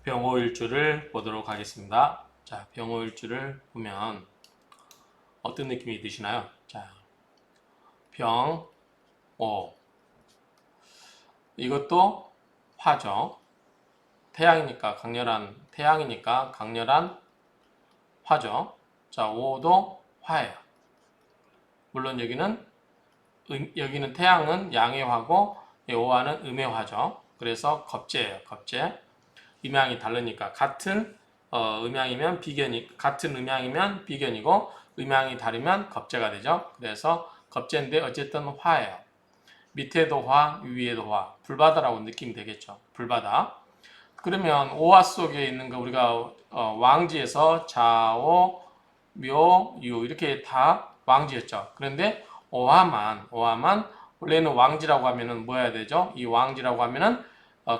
병호일주를 보도록 하겠습니다. 자, 병호일주를 보면 어떤 느낌이 드시나요? 자, 병, 오. 이것도 화죠. 태양이니까 강렬한 화죠. 자, 오도 화예요. 물론 여기는 태양은 양의 화고 오화는 음의 화죠. 그래서 겁재예요. 겁재. 음양이 다르니까 같은 음양이면 비견이고 음양이 다르면 겁재가 되죠. 그래서 겁재인데 어쨌든 화예요. 밑에도 화, 위에도 화. 불바다라고 느끼면 되겠죠. 불바다. 그러면 오화 속에 있는 거 우리가 왕지에서 좌오, 묘, 유 이렇게 다 왕지였죠. 그런데 오화만 원래는 왕지라고 하면은 뭐 해야 되죠? 이 왕지라고 하면은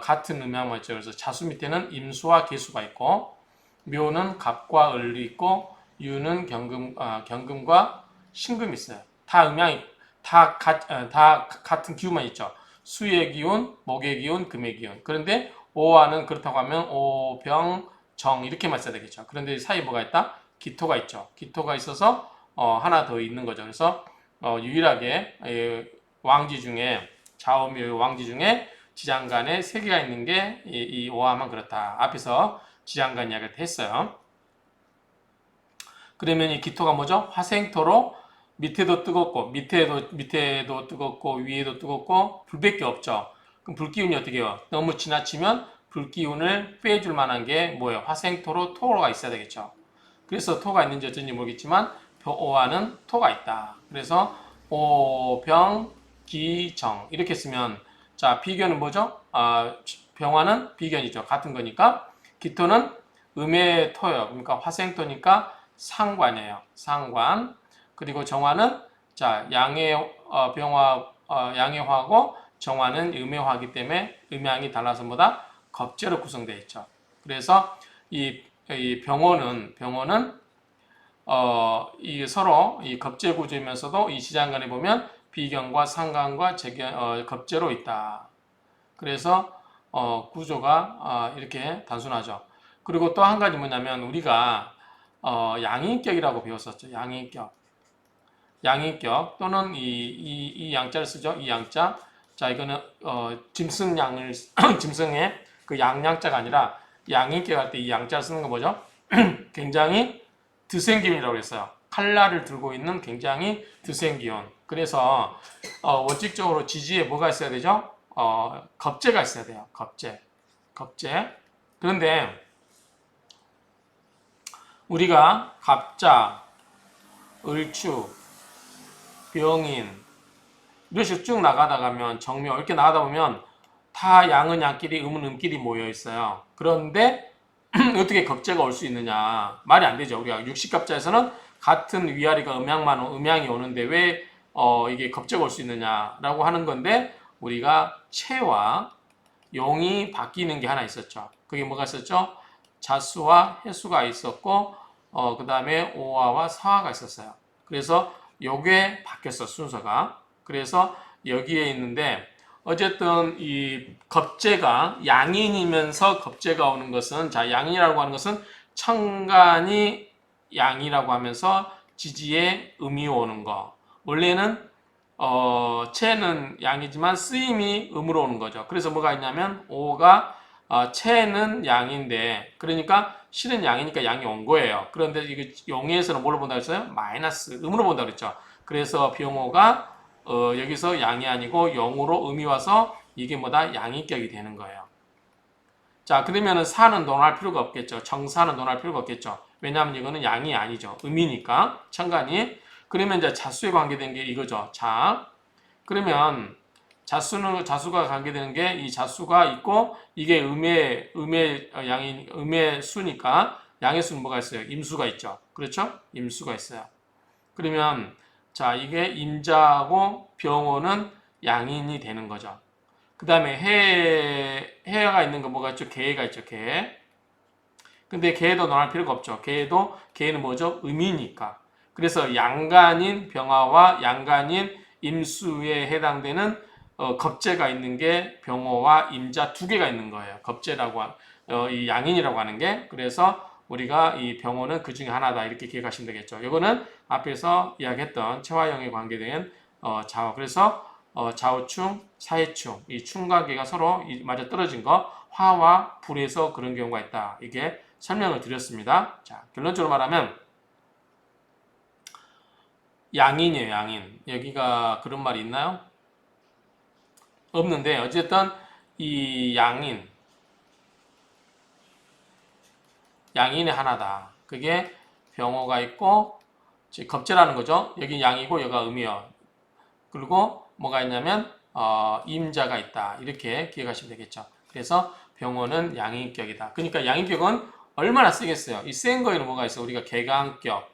같은 음양만 있죠. 그래서 자수 밑에는 임수와 개수가 있고 묘는 갑과 을이 있고 유는 경금과 신금이 있어요. 다 음양이 다 같은 기운만 있죠. 수의 기운, 목의 기운, 금의 기운. 그런데 오화는 그렇다고 하면 오, 병, 정 이렇게만 써야 되겠죠. 그런데 사이에 뭐가 있다? 기토가 있죠. 기토가 있어서 하나 더 있는 거죠. 그래서 유일하게 왕지 중에 좌우묘 왕지 중에 지장간에 세 개가 있는 게 이 오화만 그렇다. 앞에서 지장간 이야기를 했어요. 그러면 이 기토가 뭐죠? 화생토로 밑에도 뜨겁고 밑에도 뜨겁고 위에도 뜨겁고 불밖에 없죠. 그럼 불기운이 어떻게 해요? 너무 지나치면 불기운을 빼줄 만한 게 뭐예요? 화생토로 토가 있어야 되겠죠. 그래서 토가 있는지 어쩐지 모르겠지만 오화는 토가 있다. 그래서 오병 기정 이렇게 쓰면 자 비견은 뭐죠? 병화는 비견이죠. 같은 거니까 기토는 음의 토요. 그러니까 화생토니까 상관이에요. 상관. 그리고 정화는 자 양의 병화 양의 화고 정화는 음의 화이기 때문에 음양이 달라서 뭐다? 겁재로 구성되어 있죠. 그래서 이 병호는 이 서로 이 겁재 구조이면서도 이 지장간에 보면 비견과 상관과 겁재로 있다. 그래서 구조가 이렇게 단순하죠. 그리고 또 한 가지 뭐냐면 우리가 양인격이라고 배웠었죠. 양인격 또는 이 양자를 쓰죠. 이 양자. 자 이거는 짐승의 그 양양자가 아니라 양인격 할 때 이 양자를 쓰는 거 뭐죠? 굉장히 드센 기운이라고 했어요. 칼날을 들고 있는 굉장히 드센 기운. 그래서 원칙적으로 지지에 뭐가 있어야 되죠? 겁재가 있어야 돼요. 겁재. 그런데 우리가 갑자, 을추, 병인 이런 식으로 쭉 나가다 가면 정묘 이렇게 나가다 보면 다 양은 양끼리 음은 음끼리 모여 있어요. 그런데 어떻게 겁재가 올 수 있느냐 말이 안 되죠. 우리가 육식갑자에서는 같은 위아래가 음양이 오는데 왜 이게 겁재가 올 수 있느냐라고 하는 건데 우리가 체와 용이 바뀌는 게 하나 있었죠. 그게 뭐가 있었죠? 자수와 해수가 있었고 그 다음에 오화와 사화가 있었어요. 그래서 요게 바뀌었어 순서가. 그래서 여기에 있는데 어쨌든 이 겁재가 양인이면서 겁재가 오는 것은 자 양이라고 하는 것은 천간이 양이라고 하면서 지지에 음이 오는 거. 원래는 체는 양이지만 쓰임이 음으로 오는 거죠. 그래서 뭐가 있냐면 오가 체는 양인데 그러니까 실은 양이니까 양이 온 거예요. 그런데 이거 용에서는 뭘로 본다고 했어요? 마이너스 음으로 본다고 그랬죠. 그래서 병호가 여기서 양이 아니고 0으로 음이 와서 이게 뭐다? 양인격이 되는 거예요. 자, 그러면은 사는 논할 필요가 없겠죠. 정사는 논할 필요가 없겠죠. 왜냐하면 이거는 양이 아니죠. 음이니까 천간이. 그러면 이제 자수에 관계된 게 이거죠. 자, 그러면 자수가 관계되는 게 이 자수가 있고 이게 음의 수니까 양의 수는 뭐가 있어요? 임수가 있죠. 그렇죠? 임수가 있어요. 그러면 자, 이게 임자하고 병호는 양인이 되는 거죠. 그 다음에 해가 있는 거 뭐가 있죠? 개가 있죠. 개. 근데 개도 논할 필요가 없죠. 개는 뭐죠? 음이니까. 그래서 양간인 병화와 양간인 임수에 해당되는 겁재가 있는 게 병호와 임자 두 개가 있는 거예요. 겁재라고 이 양인이라고 하는 게. 그래서 우리가 이 병호는 그 중에 하나다 이렇게 기억하시면 되겠죠. 이거는 앞에서 이야기했던 체화형에 관계된 좌우. 그래서 좌우충, 사해충, 이 충과 계가 서로 맞아 떨어진 거 화와 불에서 그런 경우가 있다. 이게 설명을 드렸습니다. 자, 결론적으로 말하면 양인이에요, 양인. 여기가 그런 말이 있나요? 없는데 어쨌든 이 양인의 하나다. 그게 병호가 있고 겁재라는 거죠. 여기 양이고 여기가 음이요. 그리고 뭐가 있냐면 임자가 있다. 이렇게 기억하시면 되겠죠. 그래서 병호는 양인격이다. 그러니까 양인격은 얼마나 쓰겠어요. 이 센 거에는 뭐가 있어? 우리가 개강격,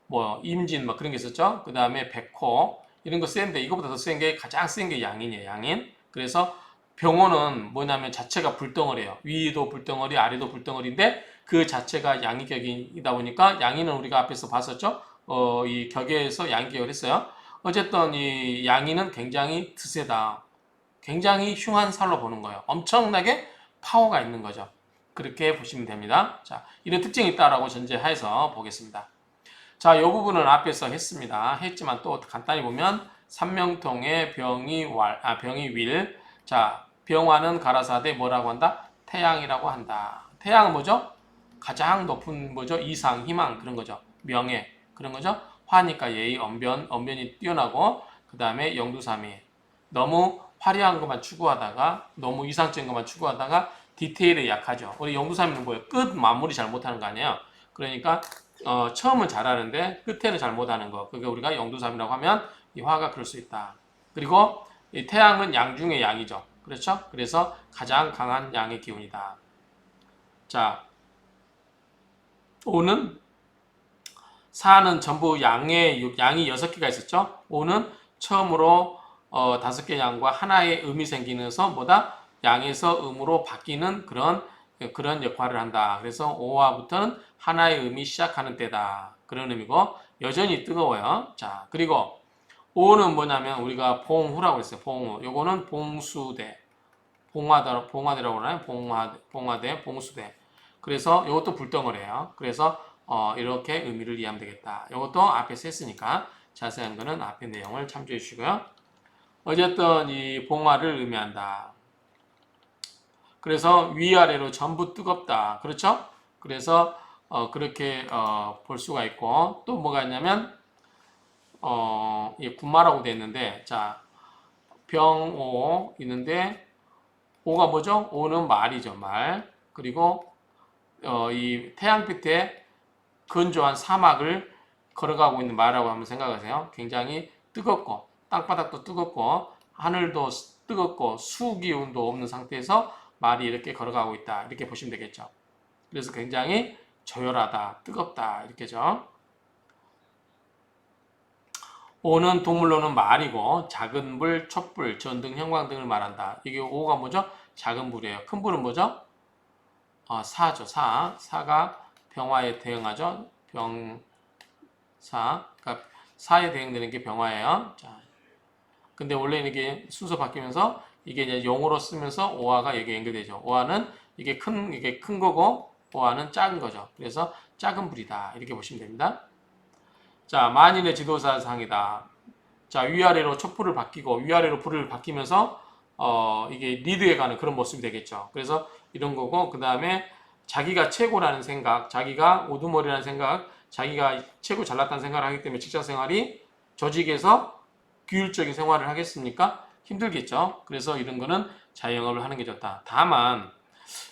뭐 임진 뭐 그런 게 있었죠. 그 다음에 백호 이런 거 센데 이거보다 더 센 게 가장 센 게 양인이에요. 양인. 그래서 병호는 뭐냐면 자체가 불덩어리예요. 위도 불덩어리, 아래도 불덩어리인데 그 자체가 양인격이다 보니까 양인은 우리가 앞에서 봤었죠. 이 격에서 양인격을 했어요. 어쨌든 이 양인은 굉장히 드세다. 굉장히 흉한 살로 보는 거예요. 엄청나게 파워가 있는 거죠. 그렇게 보시면 됩니다. 자, 이런 특징이 있다라고 전제하에서 보겠습니다. 자, 이 부분은 앞에서 했지만 또 간단히 보면 삼명통의 병이 윌. 자, 병화는 가라사대 뭐라고 한다? 태양이라고 한다. 태양은 뭐죠? 가장 높은 뭐죠? 이상, 희망 그런 거죠. 명예 그런 거죠. 화니까 예의, 언변이 뛰어나고 그 다음에 영두삼위. 너무 화려한 것만 추구하다가 너무 이상적인 것만 추구하다가 디테일에 약하죠. 우리 영두삼위는 뭐예요? 끝 마무리 잘 못하는 거 아니에요. 그러니까 처음은 잘하는데 끝에는 잘 못하는 거. 그게 우리가 영두삼이라고 하면 이 화가 그럴 수 있다. 그리고 이 태양은 양 중의 양이죠. 그렇죠? 그래서 가장 강한 양의 기운이다. 자, 오는 사는 전부 양이 6개가 있었죠. 오는 처음으로 5개 양과 하나의 음이 생기면서 뭐다? 양에서 음으로 바뀌는 그런 역할을 한다. 그래서 5화부터는 하나의 음이 시작하는 때다. 그런 의미고 여전히 뜨거워요. 자, 그리고 5는 뭐냐면 우리가 봉후라고 했어요. 봉후. 요거는 봉수대. 봉화대라고 하나요? 봉화대, 봉수대. 그래서 이것도 불덩어리예요. 그래서 이렇게 의미를 이해하면 되겠다. 이것도 앞에서 했으니까 자세한 거는 앞에 내용을 참조해 주시고요. 어쨌든 이 봉화를 의미한다. 그래서 위아래로 전부 뜨겁다. 그렇죠? 그래서 그렇게 볼 수가 있고 또 뭐가 있냐면 이 군마라고 되어 있는데 자 병오 있는데 오가 뭐죠? 오는 말이죠. 말. 그리고 이 태양빛에 건조한 사막을 걸어가고 있는 말이라고 한번 생각하세요. 굉장히 뜨겁고 땅바닥도 뜨겁고 하늘도 뜨겁고 수기운도 없는 상태에서 말이 이렇게 걸어가고 있다. 이렇게 보시면 되겠죠. 그래서 굉장히 조열하다, 뜨겁다 이렇게죠. 오는 동물로는 말이고 작은 불, 촛불, 전등, 형광 등을 말한다. 이게 오가 뭐죠? 작은 불이에요. 큰 불은 뭐죠? 사죠. 사가 병화에 대응하죠. 그러니까 사에 대응되는 게 병화예요. 자, 근데 원래는 이게 순서 바뀌면서 이게 이제 용어로 쓰면서 오화가 여기 연결되죠. 오화는 이게 큰 거고 오화는 작은 거죠. 그래서 작은 불이다. 이렇게 보시면 됩니다. 자, 만인의 지도사상이다. 자, 위아래로 촛불을 바뀌고 위아래로 불을 바뀌면서 이게 리드해 가는 그런 모습이 되겠죠. 그래서 이런 거고 그다음에 자기가 최고라는 생각, 자기가 우두머리라는 생각, 자기가 최고 잘났다는 생각을 하기 때문에 직장 생활이 조직에서 규율적인 생활을 하겠습니까? 힘들겠죠. 그래서 이런 거는 자영업을 하는 게 좋다. 다만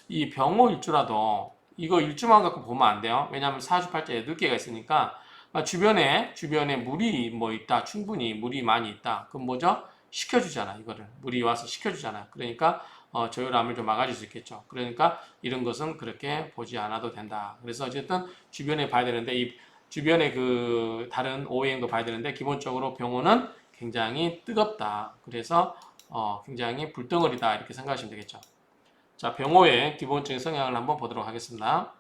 이 병호 일주라도 이거 일주만 갖고 보면 안 돼요. 왜냐하면 사주팔자에 8개가 있으니까 주변에 물이 뭐 있다. 충분히 물이 많이 있다. 그럼 뭐죠? 식혀주잖아. 이거를 물이 와서 식혀주잖아. 그러니까 저혈암을 좀 막아줄 수 있겠죠. 그러니까 이런 것은 그렇게 보지 않아도 된다. 그래서 어쨌든 주변에 봐야 되는데 이 주변에 그 다른 오행도 봐야 되는데 기본적으로 병호는 굉장히 뜨겁다. 그래서 굉장히 불덩어리다. 이렇게 생각하시면 되겠죠. 자, 병호의 기본적인 성향을 한번 보도록 하겠습니다.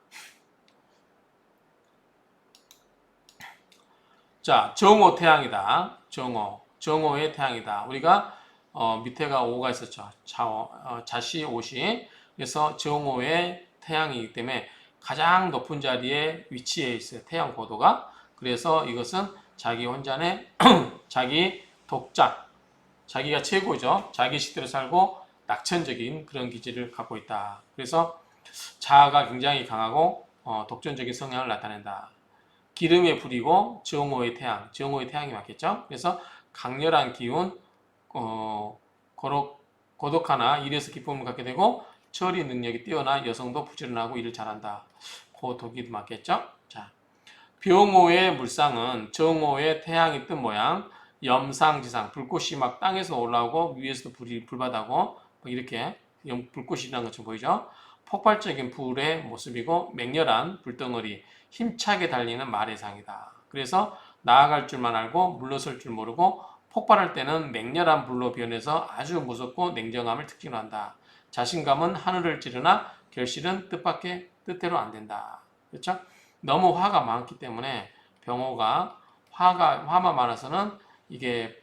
자, 정오 태양이다. 정오의 태양이다. 우리가 밑에가 오가 있었죠. 자시 오시. 그래서 정오의 태양이기 때문에 가장 높은 자리에 위치해 있어요. 태양 고도가. 그래서 이것은 자기 혼자의 자기 독자, 자기가 최고죠. 자기 식대로 살고 낙천적인 그런 기질을 갖고 있다. 그래서 자아가 굉장히 강하고 독존적인 성향을 나타낸다. 기름의 불이고 정오의 태양, 정오의 태양이 맞겠죠? 그래서 강렬한 기운, 어, 고독하나 일에서 기쁨을 갖게 되고 처리 능력이 뛰어나 여성도 부지런하고 일을 잘한다. 고독이 맞겠죠? 자, 병오의 물상은 정오의 태양이 뜬 모양, 염상지상, 불꽃이 막 땅에서 올라오고 위에서도 불바다고 이렇게 불꽃이라는 것처럼 보이죠? 폭발적인 불의 모습이고 맹렬한 불덩어리, 힘차게 달리는 말의 상이다. 그래서 나아갈 줄만 알고 물러설 줄 모르고 폭발할 때는 맹렬한 불로 변해서 아주 무섭고 냉정함을 특징으로 한다. 자신감은 하늘을 찌르나 결실은 뜻대로 안 된다. 그렇죠? 너무 화가 많기 때문에 병호가 화만 많아서는 이게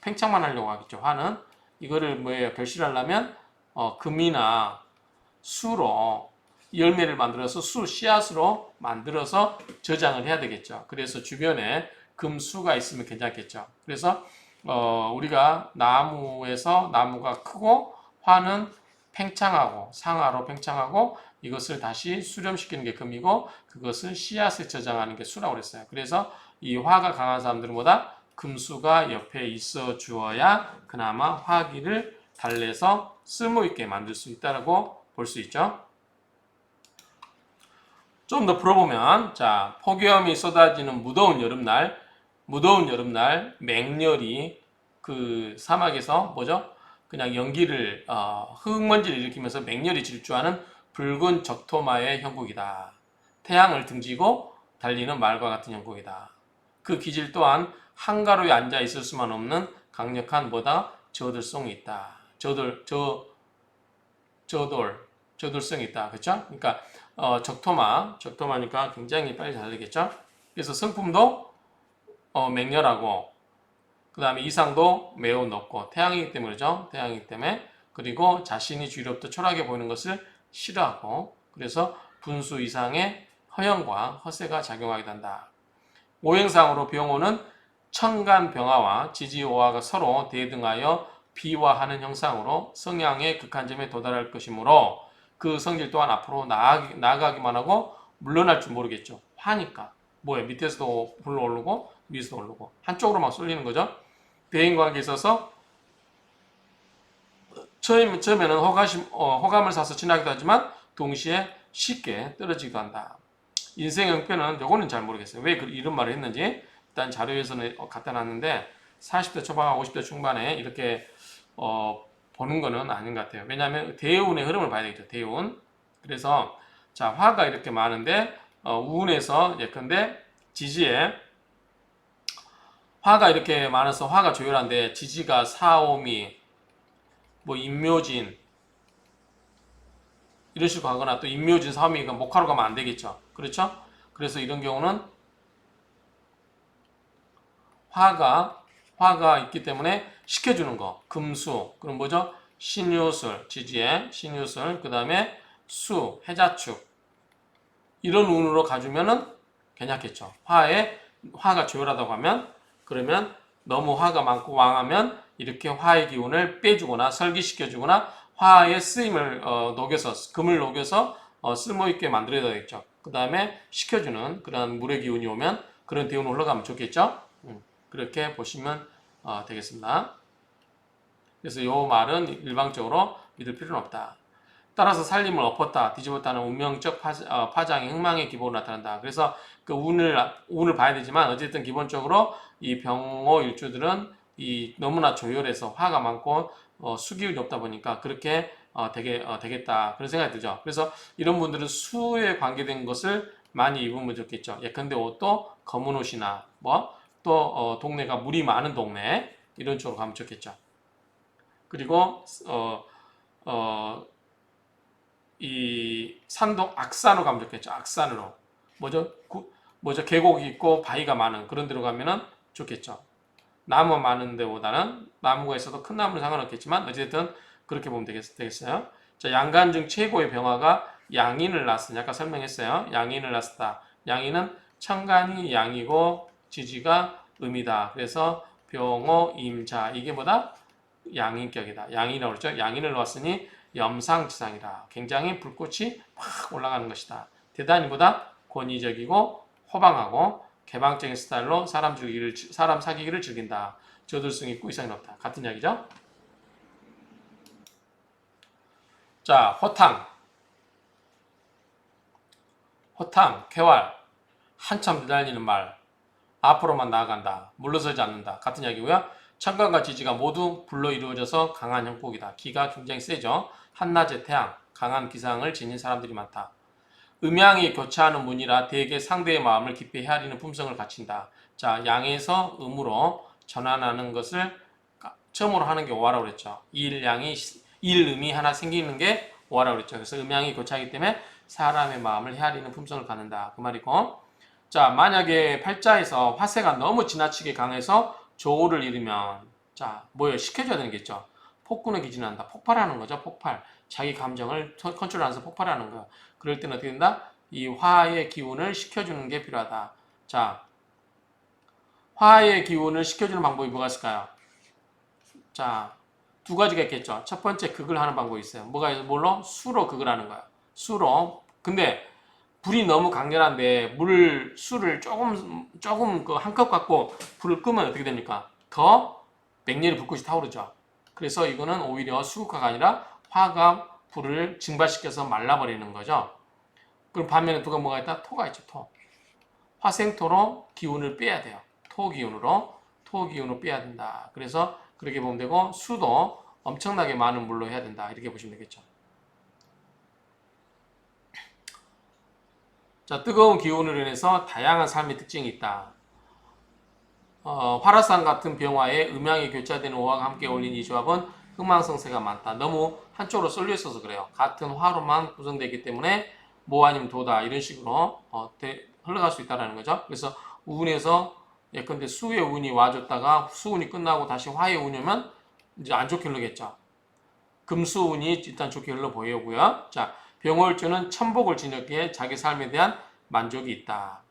팽창만 하려고 하겠죠. 화는 이거를 뭐예요? 결실하려면 금이나 수로 열매를 만들어서 씨앗으로 만들어서 저장을 해야 되겠죠. 그래서 주변에 금수가 있으면 괜찮겠죠. 그래서 우리가 나무가 크고 화는 팽창하고 상하로 팽창하고 이것을 다시 수렴시키는 게 금이고 그것을 씨앗에 저장하는 게 수라고 그랬어요. 그래서 이 화가 강한 사람들보다 금수가 옆에 있어 주어야 그나마 화기를 달래서 쓸모있게 만들 수 있다고 볼 수 있죠. 좀 더 풀어보면 자 폭염이 쏟아지는 무더운 여름날 맹렬히 그 사막에서 뭐죠? 그냥 연기를 흙먼지를 일으키면서 맹렬히 질주하는 붉은 적토마의 형국이다. 태양을 등지고 달리는 말과 같은 형국이다. 그 기질 또한 한가로이 앉아 있을 수만 없는 강력한 저돌성이 있다. 저돌성이 있다. 그렇죠? 그러니까 적토마니까 굉장히 빨리 달리겠죠? 그래서 성품도 맹렬하고 그 다음에 이상도 매우 높고 태양이기 때문이죠. 태양이기 때문에 그리고 자신이 주위로부터 초라하게 보이는 것을 싫어하고 그래서 분수 이상의 허영과 허세가 작용하게 된다. 오행상으로 병호는 청간병화와 지지오화가 서로 대등하여 비화하는 형상으로 성향의 극한점에 도달할 것이므로 그 성질 또한 앞으로 나아가기만 하고 물러날 줄 모르겠죠. 화니까. 뭐예요? 밑에서도 불러오르고 위에서도 오르고 한쪽으로만 쏠리는 거죠. 대인관계에 있어서 처음에는 호감을 사서 지나기도 하지만 동시에 쉽게 떨어지기도 한다. 인생 형편은 요거는 잘 모르겠어요. 왜 이런 말을 했는지 일단 자료에서는 갖다 놨는데 40대 초반, 50대 중반에 이렇게 보는 거는 아닌 것 같아요. 왜냐하면 대운의 흐름을 봐야 되겠죠. 대운. 그래서 자 화가 이렇게 많은데 우운에서 예컨대 지지에 화가 이렇게 많아서 화가 조율한데 지지가 사오미, 뭐 임묘진 이런 식으로 가거나 또 임묘진, 사오미가 목화로 가면 안 되겠죠. 그렇죠? 그래서 이런 경우는 화가 있기 때문에 시켜주는 거. 금수. 그럼 뭐죠? 신유술, 지지에 신유술. 그 다음에 수, 해자축. 이런 운으로 가주면은 괜찮겠죠. 화가 조율하다고 하면 그러면 너무 화가 많고 왕하면 이렇게 화의 기운을 빼주거나 설기시켜주거나 화의 쓰임을 금을 녹여서 쓸모있게 만들어야 되겠죠. 그 다음에 식혀주는 그런 물의 기운이 오면 그런 대운으로 흘러가면 좋겠죠. 그렇게 보시면 되겠습니다. 그래서 이 말은 일방적으로 믿을 필요는 없다. 따라서 살림을 엎었다, 뒤집었다는 운명적 파장이 흥망의 기본으로 나타난다. 그래서 그 운을 봐야 되지만 어쨌든 기본적으로 이 병호 일주들은 너무나 조열해서 화가 많고 수기운이 없다 보니까 그렇게 되겠다 그런 생각이 들죠. 그래서 이런 분들은 수에 관계된 것을 많이 입으면 좋겠죠. 예컨대 옷도 검은 옷이나 또 동네가 물이 많은 동네 이런 쪽으로 가면 좋겠죠. 그리고 이 산도 악산으로 가면 좋겠죠. 악산으로. 뭐죠? 계곡이 있고 바위가 많은 그런 데로 가면은 좋겠죠. 나무 많은 데보다는 나무가 있어도 큰 나무는 상관없겠지만 어쨌든 그렇게 보면 되겠어요. 자, 양간 중 최고의 병화가 양인을 낳았으니 아까 설명했어요. 양인을 낳았다. 양인은 천간이 양이고 지지가 음이다. 그래서 병호 임자 이게 뭐다? 양인격이다. 양이라고 그랬죠. 양인을 놓았으니 염상지상이다. 굉장히 불꽃이 확 올라가는 것이다. 대단히보다 권위적이고 호방하고 개방적인 스타일로 사람 사귀기를 즐긴다. 저돌성 있고 이상이 없다. 같은 이야기죠. 자, 호탕, 쾌활, 한참 내달리는 말, 앞으로만 나아간다, 물러서지 않는다. 같은 이야기고요. 천간과 지지가 모두 불로 이루어져서 강한 형국이다. 기가 굉장히 세죠. 한낮의 태양, 강한 기상을 지닌 사람들이 많다. 음양이 교차하는 문이라 대개 상대의 마음을 깊이 헤아리는 품성을 갖춘다. 자, 양에서 음으로 전환하는 것을 처음으로 하는 게 오화라고 그랬죠. 일음이 하나 생기는 게 오화라고 그랬죠. 그래서 음양이 교차하기 때문에 사람의 마음을 헤아리는 품성을 갖는다. 그 말이고. 자, 만약에 팔자에서 화세가 너무 지나치게 강해서 조우를 잃으면 자, 뭐예요? 식혀줘야 되는 게 있죠. 폭군의 기진을 한다. 폭발하는 거죠. 폭발. 자기 감정을 컨트롤하면서 폭발하는 거. 그럴 때는 어떻게 된다? 이 화의 기운을 식혀주는 게 필요하다. 자, 화의 기운을 식혀주는 방법이 뭐가 있을까요? 자, 두 가지가 있겠죠. 첫 번째 극을 하는 방법이 있어요. 뭘로? 수로 극을 하는 거야. 수로. 근데 불이 너무 강렬한데 술을 조금 그 한 컵 갖고 불을 끄면 어떻게 됩니까? 더 맹렬히 불꽃이 타오르죠. 그래서 이거는 오히려 수국화가 아니라 화가 불을 증발시켜서 말라버리는 거죠. 그럼 반면에 뭐가 있다? 토가 있죠. 토. 화생토로 기운을 빼야 돼요. 토 기운으로 빼야 된다. 그래서 그렇게 보면 되고 수도 엄청나게 많은 물로 해야 된다. 이렇게 보시면 되겠죠. 자, 뜨거운 기운으로 인해서 다양한 삶의 특징이 있다. 화라산 같은 병화에 음양이 교차되는 오화가 함께 어울린 이 조합은 흥망성쇠가 많다. 너무 한쪽으로 쏠려 있어서 그래요. 같은 화로만 구성되기 때문에 모 아니면 도다 이런 식으로 흘러갈 수 있다는 거죠. 그래서 운에서 예컨대 수의 운이 와줬다가 수운이 끝나고 다시 화의 운이 오면 이제 안 좋게 흐르겠죠. 금수운이 일단 좋게 흘러 보이고요. 자, 병월주는 천복을 지녔기에 자기 삶에 대한 만족이 있다.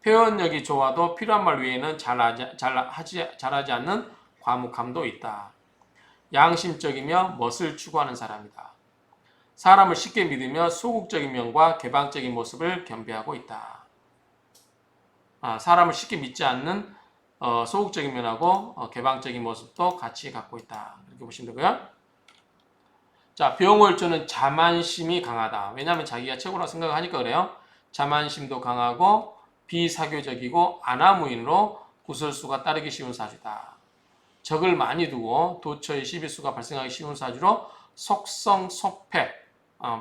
표현력이 좋아도 필요한 말 외에는 잘하지 않는 과묵함도 있다. 양심적이며 멋을 추구하는 사람이다. 사람을 쉽게 믿으며 소극적인 면과 개방적인 모습을 겸비하고 있다. 사람을 쉽게 믿지 않는 소극적인 면하고 개방적인 모습도 같이 갖고 있다. 이렇게 보시면 되고요. 자, 병월주는 자만심이 강하다. 왜냐하면 자기가 최고라고 생각하니까 그래요. 자만심도 강하고 비사교적이고 안하무인으로 구설수가 따르기 쉬운 사주다. 적을 많이 두고 도처에 시비수가 발생하기 쉬운 사주로 속성속패,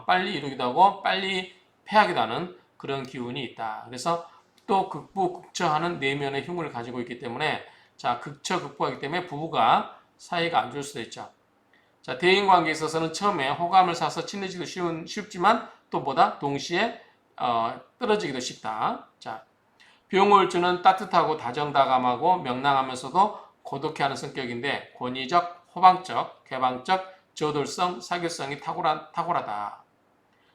빨리 이루기도 하고 빨리 패하기도 하는 그런 기운이 있다. 그래서 또 극부극처하는 내면의 힘을 가지고 있기 때문에 자, 극처극부하기 때문에 부부가 사이가 안 좋을 수도 있죠. 자, 대인관계에 있어서는 처음에 호감을 사서 친해지기도 쉽지만 또 동시에 떨어지기도 쉽다. 자, 병월주는 따뜻하고 다정다감하고 명랑하면서도 고독해하는 성격인데 권위적, 호방적, 개방적, 저돌성, 사교성이 탁월하다.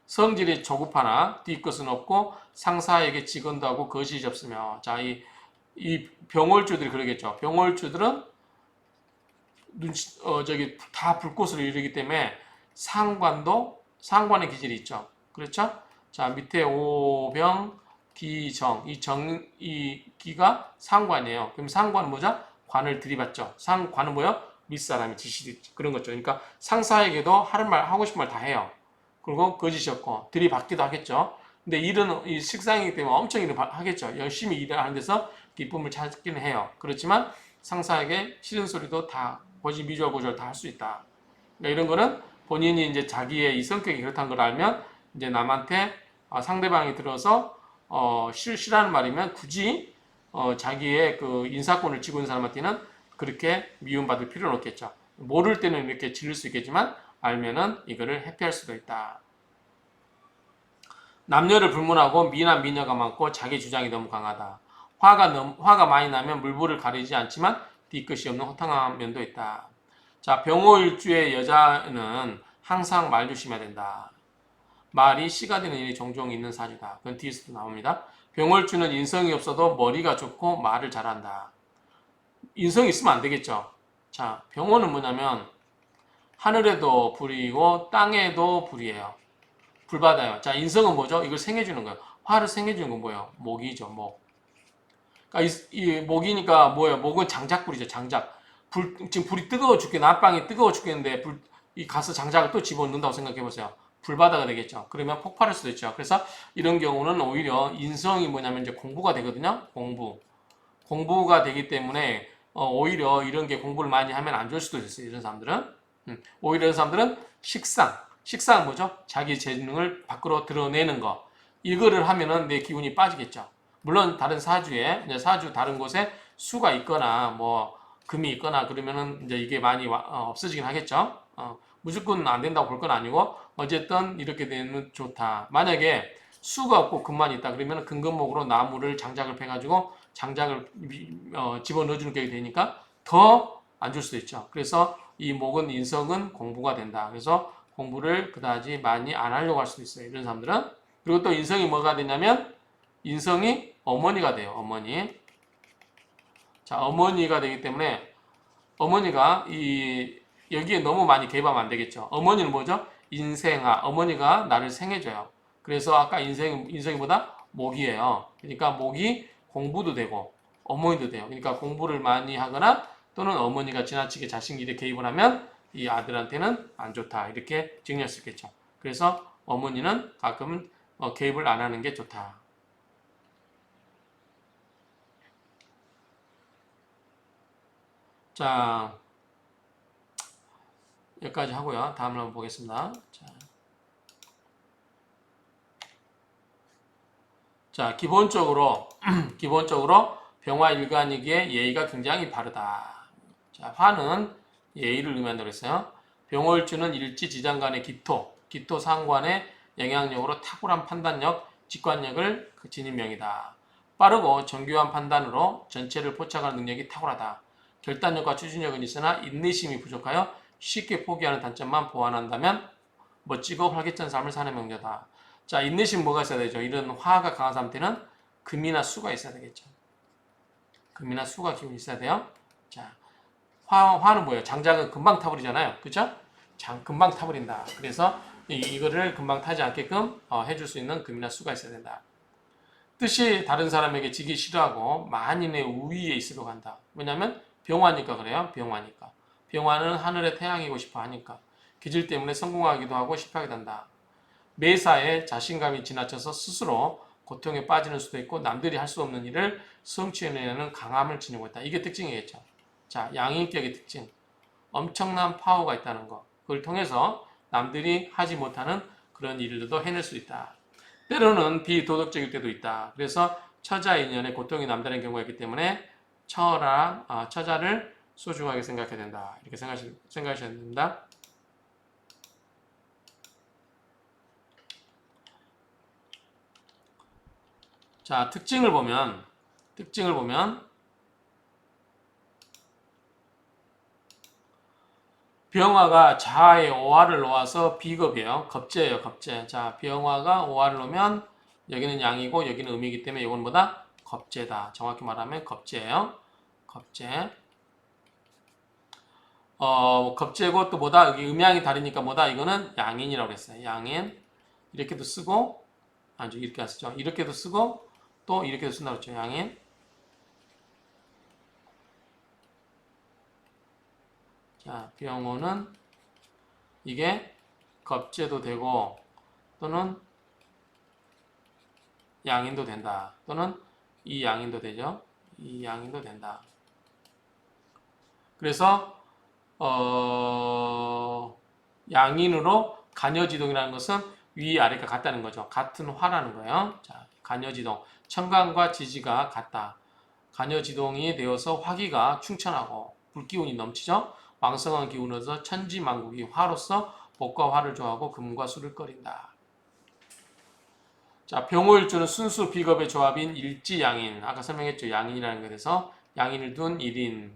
성질이 조급하나 뒤끝은 없고 상사에게 직언도 하고 거짓이 없으며 자, 이 병월주들이 그러겠죠. 병월주들은 다 불꽃으로 이루기 때문에 상관의 기질이 있죠. 그렇죠? 자, 밑에 오병, 기정, 이 기가 상관이에요. 그럼 상관은 뭐죠? 관을 들이받죠. 관은 뭐요? 윗사람이 지시 그런 거죠. 그러니까 상사에게도 하고 싶은 말 다 해요. 그리고 거짓이 없고 들이받기도 하겠죠. 근데 일은 이 식상이기 때문에 엄청 일을 하겠죠. 열심히 일을 하는 데서 기쁨을 찾기는 해요. 그렇지만 상사에게 싫은 소리도 다 미주알 고주알 다 할 수 있다. 그러니까 이런 거는 본인이 이제 자기의 이 성격이 그렇다는 걸 알면 이제 남한테 상대방이 들어서 싫어하는 말이면 굳이 자기의 그 인사권을 쥐고 있는 사람한테는 그렇게 미움받을 필요는 없겠죠. 모를 때는 이렇게 지를 수 있겠지만 알면은 이거를 회피할 수도 있다. 남녀를 불문하고 미나 미녀가 많고 자기 주장이 너무 강하다. 화가 많이 나면 물불을 가리지 않지만 뒤끝이 없는 호탕한 면도 있다. 자, 병호일주의 여자는 항상 말 조심해야 된다. 말이 씨가 되는 일이 종종 있는 사주다. 그건 뒤에서도 나옵니다. 병호일주는 인성이 없어도 머리가 좋고 말을 잘한다. 인성이 있으면 안 되겠죠. 자, 병호는 뭐냐면 하늘에도 불이고 땅에도 불이에요. 불받아요. 자, 인성은 뭐죠? 이걸 생해주는 거예요. 화를 생해주는 건 뭐예요? 목이죠, 목. 그러니까 이 목이니까 뭐예요? 목은 장작불이죠, 장작. 지금 불이 뜨거워 죽겠는데, 난방이 뜨거워 죽겠는데, 이 가스 장작을 또 집어넣는다고 생각해 보세요. 불바다가 되겠죠. 그러면 폭발할 수도 있죠. 그래서 이런 경우는 오히려 인성이 뭐냐면 이제 공부가 되거든요. 공부가 되기 때문에 오히려 이런 게 공부를 많이 하면 안 좋을 수도 있어요. 이런 사람들은. 오히려 이런 사람들은 식상은 뭐죠? 자기 재능을 밖으로 드러내는 거. 이거를 하면은 내 기운이 빠지겠죠. 물론 다른 사주에 사주 다른 곳에 수가 있거나 뭐 금이 있거나 그러면은 이제 이게 많이 없어지긴 하겠죠. 무조건 안 된다고 볼 건 아니고 어쨌든 이렇게 되면 좋다. 만약에 수가 없고 금만 있다 그러면 금금목으로 나무를 장작을 패가지고 장작을 집어넣어주는 게 되니까 더 안 줄 수도 있죠. 그래서 이 목은 인성은 공부가 된다. 그래서 공부를 그다지 많이 안 하려고 할 수도 있어요. 이런 사람들은. 그리고 또 인성이 뭐가 되냐면 인성이 어머니가 돼요. 어머니. 자, 어머니가 되기 때문에 어머니가 여기에 너무 많이 개입하면 안 되겠죠. 어머니는 뭐죠? 인생아. 어머니가 나를 생해줘요. 그래서 아까 인성이 보다 목이에요. 그러니까 목이 공부도 되고 어머니도 돼요. 그러니까 공부를 많이 하거나 또는 어머니가 지나치게 자식 일에 개입을 하면 이 아들한테는 안 좋다. 이렇게 정리할 수 있겠죠. 그래서 어머니는 가끔은 개입을 안 하는 게 좋다. 자, 여기까지 하고요. 다음을 한번 보겠습니다. 자, 기본적으로 병화일간이기에 예의가 굉장히 바르다. 자, 화는 예의를 의미한다고 했어요. 병월주는 일지지장간의 기토 상관의 영향력으로 탁월한 판단력, 직관력을 지닌 명이다. 빠르고 정교한 판단으로 전체를 포착하는 능력이 탁월하다. 결단력과 추진력은 있으나 인내심이 부족하여 쉽게 포기하는 단점만 보완한다면 멋지고 활기찬 삶을 사는 명자다. 자, 인내심 뭐가 있어야 되죠? 이런 화가 강한 사람한테는 금이나 수가 있어야 되겠죠. 금이나 수가 기운이 있어야 돼요. 자, 화는 뭐예요? 장작은 금방 타버리잖아요. 그죠? 금방 타버린다. 그래서 이거를 금방 타지 않게끔 해줄 수 있는 금이나 수가 있어야 된다. 뜻이 다른 사람에게 지기 싫어하고 만인의 우위에 있으려고 한다. 왜냐하면 병화니까 그래요. 병화니까. 병화는 하늘의 태양이고 싶어 하니까. 기질 때문에 성공하기도 하고 실패하기도 한다. 매사에 자신감이 지나쳐서 스스로 고통에 빠지는 수도 있고 남들이 할 수 없는 일을 성취해내는 강함을 지니고 있다. 이게 특징이겠죠. 자, 양인격의 특징. 엄청난 파워가 있다는 거. 그걸 통해서 남들이 하지 못하는 그런 일들도 해낼 수 있다. 때로는 비도덕적일 때도 있다. 그래서 처자 인연에 고통이 남다른 경우가 있기 때문에 처자를 소중하게 생각해야 된다. 이렇게 생각하셔야 됩니다. 자, 특징을 보면 병화가 자아에 오화를 놓아서 비겁이에요. 겁재예요, 겁재. 자, 병화가 오화를 놓으면 여기는 양이고 여기는 음이기 때문에 이건 뭐다? 겁재다. 정확히 말하면 겁재예요. 겁재. 겁재고 또 뭐다? 여기 음양이 다르니까 뭐다? 이거는 양인이라고 했어요. 양인. 이렇게도 쓰고 아주 이렇게 안 쓰죠. 이렇게도 쓰고 또 이렇게도 쓴다고 했죠. 양인. 자, 병호는 이게 겁재도 되고 또는 양인도 된다. 또는 이 양인도 되죠. 이 양인도 된다. 그래서 양인으로 간여지동이라는 것은 위아래가 같다는 거죠. 같은 화라는 거예요. 자, 간여지동. 천간과 지지가 같다. 간여지동이 되어서 화기가 충천하고 불기운이 넘치죠. 왕성한 기운으로서 천지만국이 화로서 복과 화를 좋아하고 금과 수를 꺼린다. 자, 병호일주는 순수 비겁의 조합인 일지양인. 아까 설명했죠. 양인이라는 것에서 양인을 둔 1인.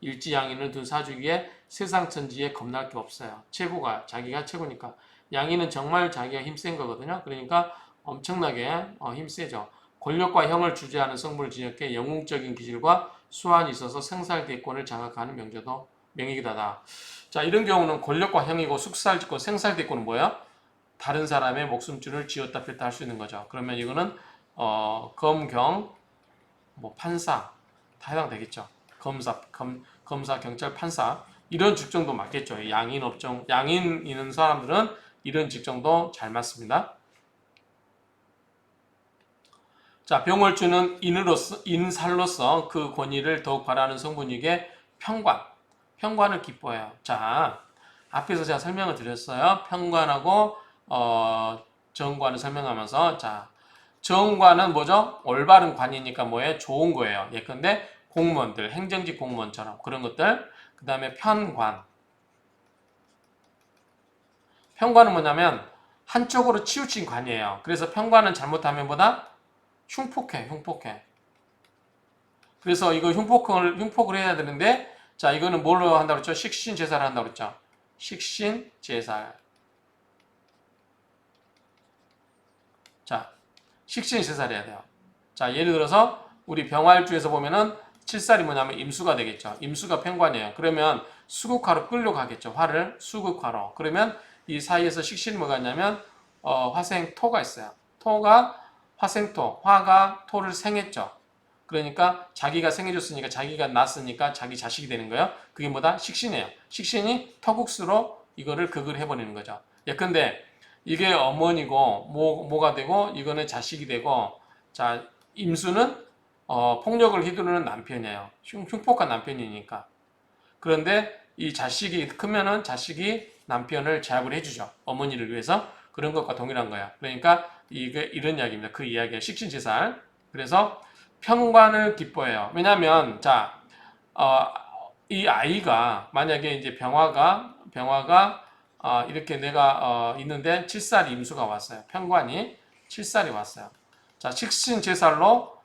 일지양인을 둔 사주기에 세상 천지에 겁날 게 없어요. 최고가 자기가 최고니까. 양인은 정말 자기가 힘센 거거든요. 그러니까 엄청나게 힘세죠. 권력과 형을 주재하는 성분을 지녔기에 영웅적인 기질과 수완이 있어서 생살대권을 장악하는 명이기도 하다. 자, 이런 경우는 권력과 형이고 숙살지권, 생살대권은 뭐야? 다른 사람의 목숨줄을 쥐었다 폈다 할 수 있는 거죠. 그러면 이거는 검, 경, 뭐 판사 다 해당되겠죠. 검사, 경찰, 판사 이런 직종도 맞겠죠. 양인 업종, 양인 있는 사람들은 이런 직종도 잘 맞습니다. 자, 병월주는 인살로서 그 권위를 더욱 바라는 성분이기에 평관을 기뻐해요. 자, 앞에서 제가 설명을 드렸어요. 평관하고 정관을 설명하면서 자, 정관은 뭐죠? 올바른 관이니까 뭐예요? 좋은 거예요. 예컨대 공무원들, 행정직 공무원처럼 그런 것들. 그 다음에 편관은 뭐냐면 한쪽으로 치우친 관이에요. 그래서 편관은 잘못하면 보다 흉폭해. 그래서 이거 흉폭을 해야 되는데, 자, 이거는 뭘로 한다고 그랬죠? 식신제사를 한다고 그랬죠? 식신제사. 자, 식신제사를 해야 돼요. 자, 예를 들어서 우리 병활주에서 보면은 칠살이 뭐냐면 임수가 되겠죠. 임수가 편관이에요. 그러면 수국화로 끌려가겠죠. 화를 수국화로. 그러면 이 사이에서 식신이 뭐가 있냐면 화생토가 있어요. 토가 화생토, 화가 토를 생했죠. 그러니까 자기가 생해줬으니까 자기가 낳았으니까 자기 자식이 되는 거예요. 그게 뭐다? 식신이에요. 식신이 토국수로 이거를 극을 해버리는 거죠. 예컨대 이게 어머니고 뭐가 되고 이거는 자식이 되고 자 임수는 폭력을 휘두르는 남편이에요. 흉폭한 남편이니까. 그런데 이 자식이 크면은 자식이 남편을 제압을 해주죠. 어머니를 위해서. 그런 것과 동일한 거야. 그러니까 이게 이런 이야기입니다. 그 이야기가 식신지살. 그래서 평관을 기뻐해요. 왜냐하면 자, 이 아이가 만약에 이제 병화가 이렇게 내가 있는데 칠살이 임수가 왔어요. 편관이 칠살이 왔어요. 자, 식신제살로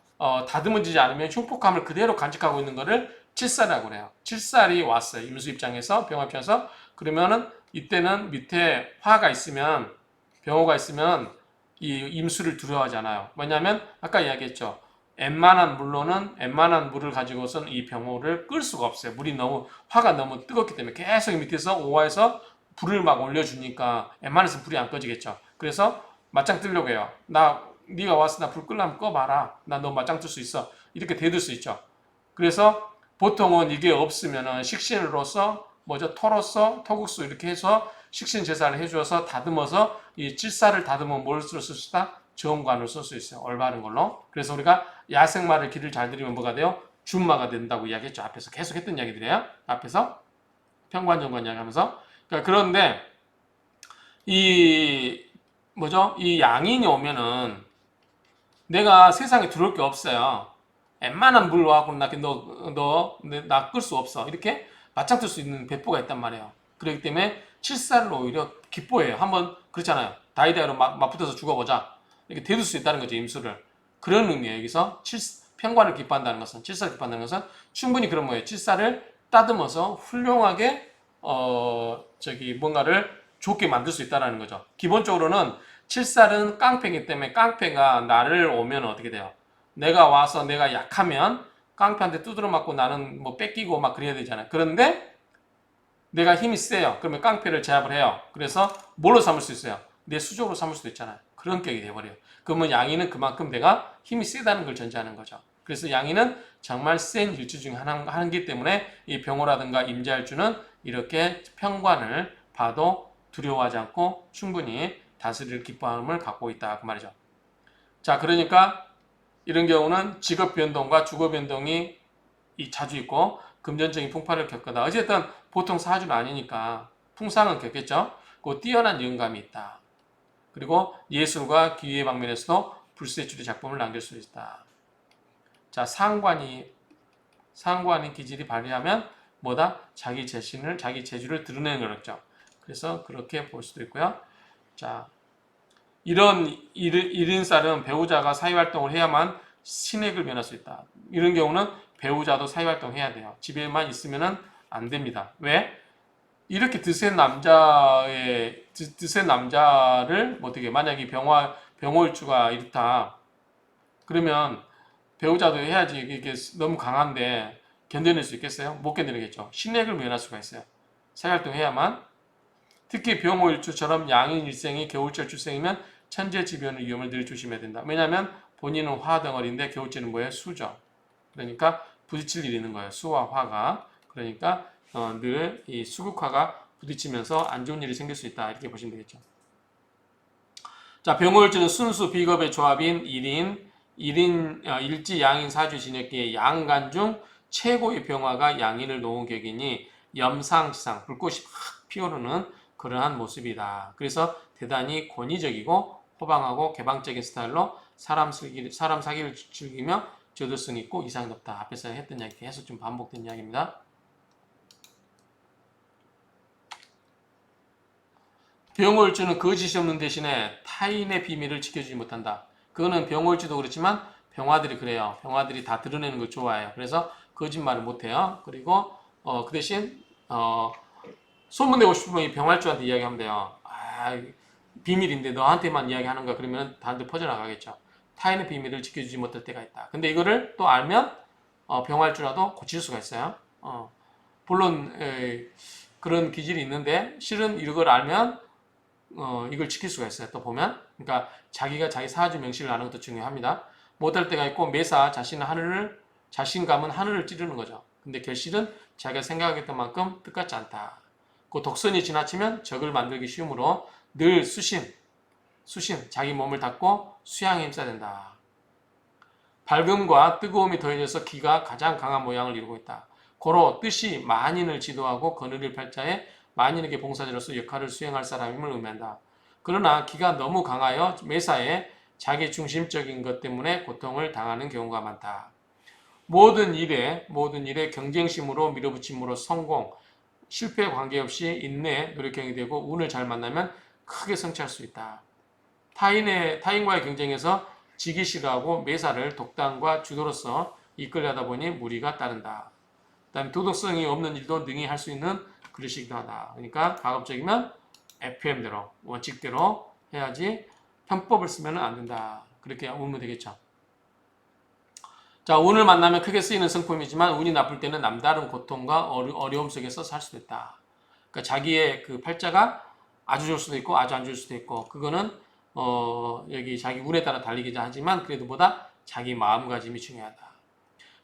다듬어지지 않으면 흉폭함을 그대로 간직하고 있는 거를 칠살이라고 그래요. 칠살이 왔어요. 임수 입장에서 병화 입장에서 그러면은 이때는 밑에 화가 있으면 병호가 있으면 이 임수를 두려워하잖아요. 왜냐하면 아까 이야기했죠. 웬만한 물을 가지고선 이 병호를 끌 수가 없어요. 화가 너무 뜨겁기 때문에 계속 밑에서 오화에서 불을 막 올려주니까 웬만해서 불이 안 꺼지겠죠. 그래서 맞짱 뜨려고 해요. 네가 와서 나 불 끌려면 꺼봐라. 나 너 맞짱 뜰 수 있어. 이렇게 대들 수 있죠. 그래서 보통은 이게 없으면은 식신으로서 토로서 토국수 이렇게 해서 식신 제사를 해주어서 다듬어서 이 칠사를 다듬으면 뭘 쓸 수 있다? 정관을 쓸 수 있어요. 올바른 걸로. 그래서 우리가 야생마를 길을 잘 들이면 뭐가 돼요? 준마가 된다고 이야기했죠. 앞에서 계속 했던 이야기들이에요. 앞에서 평관정관 이야기하면서. 그러니까 그런데 이 양인이 오면은 내가 세상에 들어올 게 없어요. 웬만한 물 와갖고 나 끌 수 없어. 이렇게 맞짱 뜰 수 있는 배포가 있단 말이에요. 그렇기 때문에 칠살을 오히려 기뻐해요. 한번 그렇잖아요. 다이다이로 맞붙어서 죽어보자. 이렇게 대둘 수 있다는 거죠. 임수를. 그런 의미예요. 여기서 편관을 기뻐한다는 것은 칠살을 기뻐한다는 것은 충분히 그런 거예요. 칠살을 따듬어서 훌륭하게 뭔가를 좋게 만들 수 있다는 거죠. 기본적으로는 칠살은 깡패이기 때문에 깡패가 나를 오면 어떻게 돼요? 내가 약하면 깡패한테 두드려 맞고 나는 뭐 뺏기고 막 그래야 되잖아요. 그런데 내가 힘이 세요. 그러면 깡패를 제압을 해요. 그래서 뭘로 삼을 수 있어요? 내 수족으로 삼을 수도 있잖아요. 그런 격이 돼버려요. 그러면 양이는 그만큼 내가 힘이 세다는 걸 전제하는 거죠. 그래서 양이는 정말 센 일주 중에 하나이기 때문에 이 병호라든가 임자일주는 이렇게 평관을 봐도 두려워하지 않고 충분히 다스릴 기뻐함을 갖고 있다 그 말이죠. 자, 그러니까 이런 경우는 직업 변동과 주거 변동이 자주 있고 금전적인 풍파를 겪거나 어쨌든 보통 사주는 아니니까 풍상은 겪겠죠. 그 뛰어난 영감이 있다. 그리고 예술과 기회 방면에서도 불세출의 작품을 남길 수 있다. 자, 상관이 기질이 발휘하면 자기 재주를 드러내는 거죠. 그래서 그렇게 볼 수도 있고요. 자, 이런 일인살은 배우자가 사회활동을 해야만 신액을 변할 수 있다. 이런 경우는 배우자도 사회활동 해야 돼요. 집에만 있으면은 안 됩니다. 왜? 이렇게 드센 남자를 어떻게 만약에 병호일주가 이렇다 그러면 배우자도 해야지. 이게 너무 강한데 견뎌낼 수 있겠어요? 못 견뎌내겠죠. 신뢰를 면할 수가 있어요. 사회활동 해야만. 특히 병호일주처럼 양인 일생이 겨울철 출생이면 천재지변의 위험을 늘 조심해야 된다. 왜냐하면 본인은 화 덩어리인데 겨울철은 뭐예요? 수죠. 그러니까 부딪힐 일이 있는 거예요. 수와 화가. 그러니까 늘 이 수극화가 부딪히면서 안 좋은 일이 생길 수 있다. 이렇게 보시면 되겠죠. 자, 병호일주는 순수 비겁의 조합인 일지 양인 사주 진역기의 양간 중 최고의 병화가 양인을 놓은 격이니 염상지상 불꽃이 막 피어오르는 그러한 모습이다. 그래서 대단히 권위적이고 호방하고 개방적인 스타일로 사람 사기를 즐기며 저도성 있고 이상이 높다. 앞에서 했던 이야기 계속 좀 반복된 이야기입니다. 병호일주는 거짓이 없는 대신에 타인의 비밀을 지켜주지 못한다. 그거는 병호일주도 그렇지만 병화들이 그래요. 병화들이 다 드러내는 걸 좋아해요. 그래서 거짓말을 못해요. 그리고 그 대신 소문내고 싶으면 이 병활주한테 이야기하면 돼요. 비밀인데 너한테만 이야기하는 거야. 그러면 다른데 퍼져나가겠죠. 타인의 비밀을 지켜주지 못할 때가 있다. 근데 이거를 또 알면 병활주라도 고칠 수가 있어요. 물론 그런 기질이 있는데 실은 이걸 알면 이걸 지킬 수가 있어요. 또 보면 그러니까 자기가 자기 사주 명실을 아는 것도 중요합니다. 못할 때가 있고 매사 자신감은 하늘을 찌르는 거죠. 근데 결실은 자기가 생각했던 만큼 뜻같지 않다. 그 독선이 지나치면 적을 만들기 쉬우므로 늘 수신 자기 몸을 닫고 수양에 힘써야 된다. 밝음과 뜨거움이 더해져서 기가 가장 강한 모양을 이루고 있다. 고로 뜻이 만인을 지도하고 거느릴 팔자에 만인에게 봉사자로서 역할을 수행할 사람임을 의미한다. 그러나 기가 너무 강하여 매사에 자기 중심적인 것 때문에 고통을 당하는 경우가 많다. 모든 일에 경쟁심으로 밀어붙임으로 성공, 실패 관계없이 인내, 노력형이 되고 운을 잘 만나면 크게 성취할 수 있다. 타인과의 경쟁에서 지기 싫어하고 매사를 독단과 주도로서 이끌려다 보니 무리가 따른다. 그다음에 도덕성이 없는 일도 능히 할 수 있는 그릇이기도 하다. 그러니까 가급적이면 FM대로 원칙대로 해야지 편법을 쓰면 안 된다. 그렇게 보면 되겠죠. 자, 운을 만나면 크게 쓰이는 성품이지만 운이 나쁠 때는 남다른 고통과 어려움 속에서 살 수도 있다. 그러니까 자기의 그 팔자가 아주 좋을 수도 있고 아주 안 좋을 수도 있고 그거는 여기 자기 운에 따라 달리긴 하지만 그래도 보다 자기 마음가짐이 중요하다.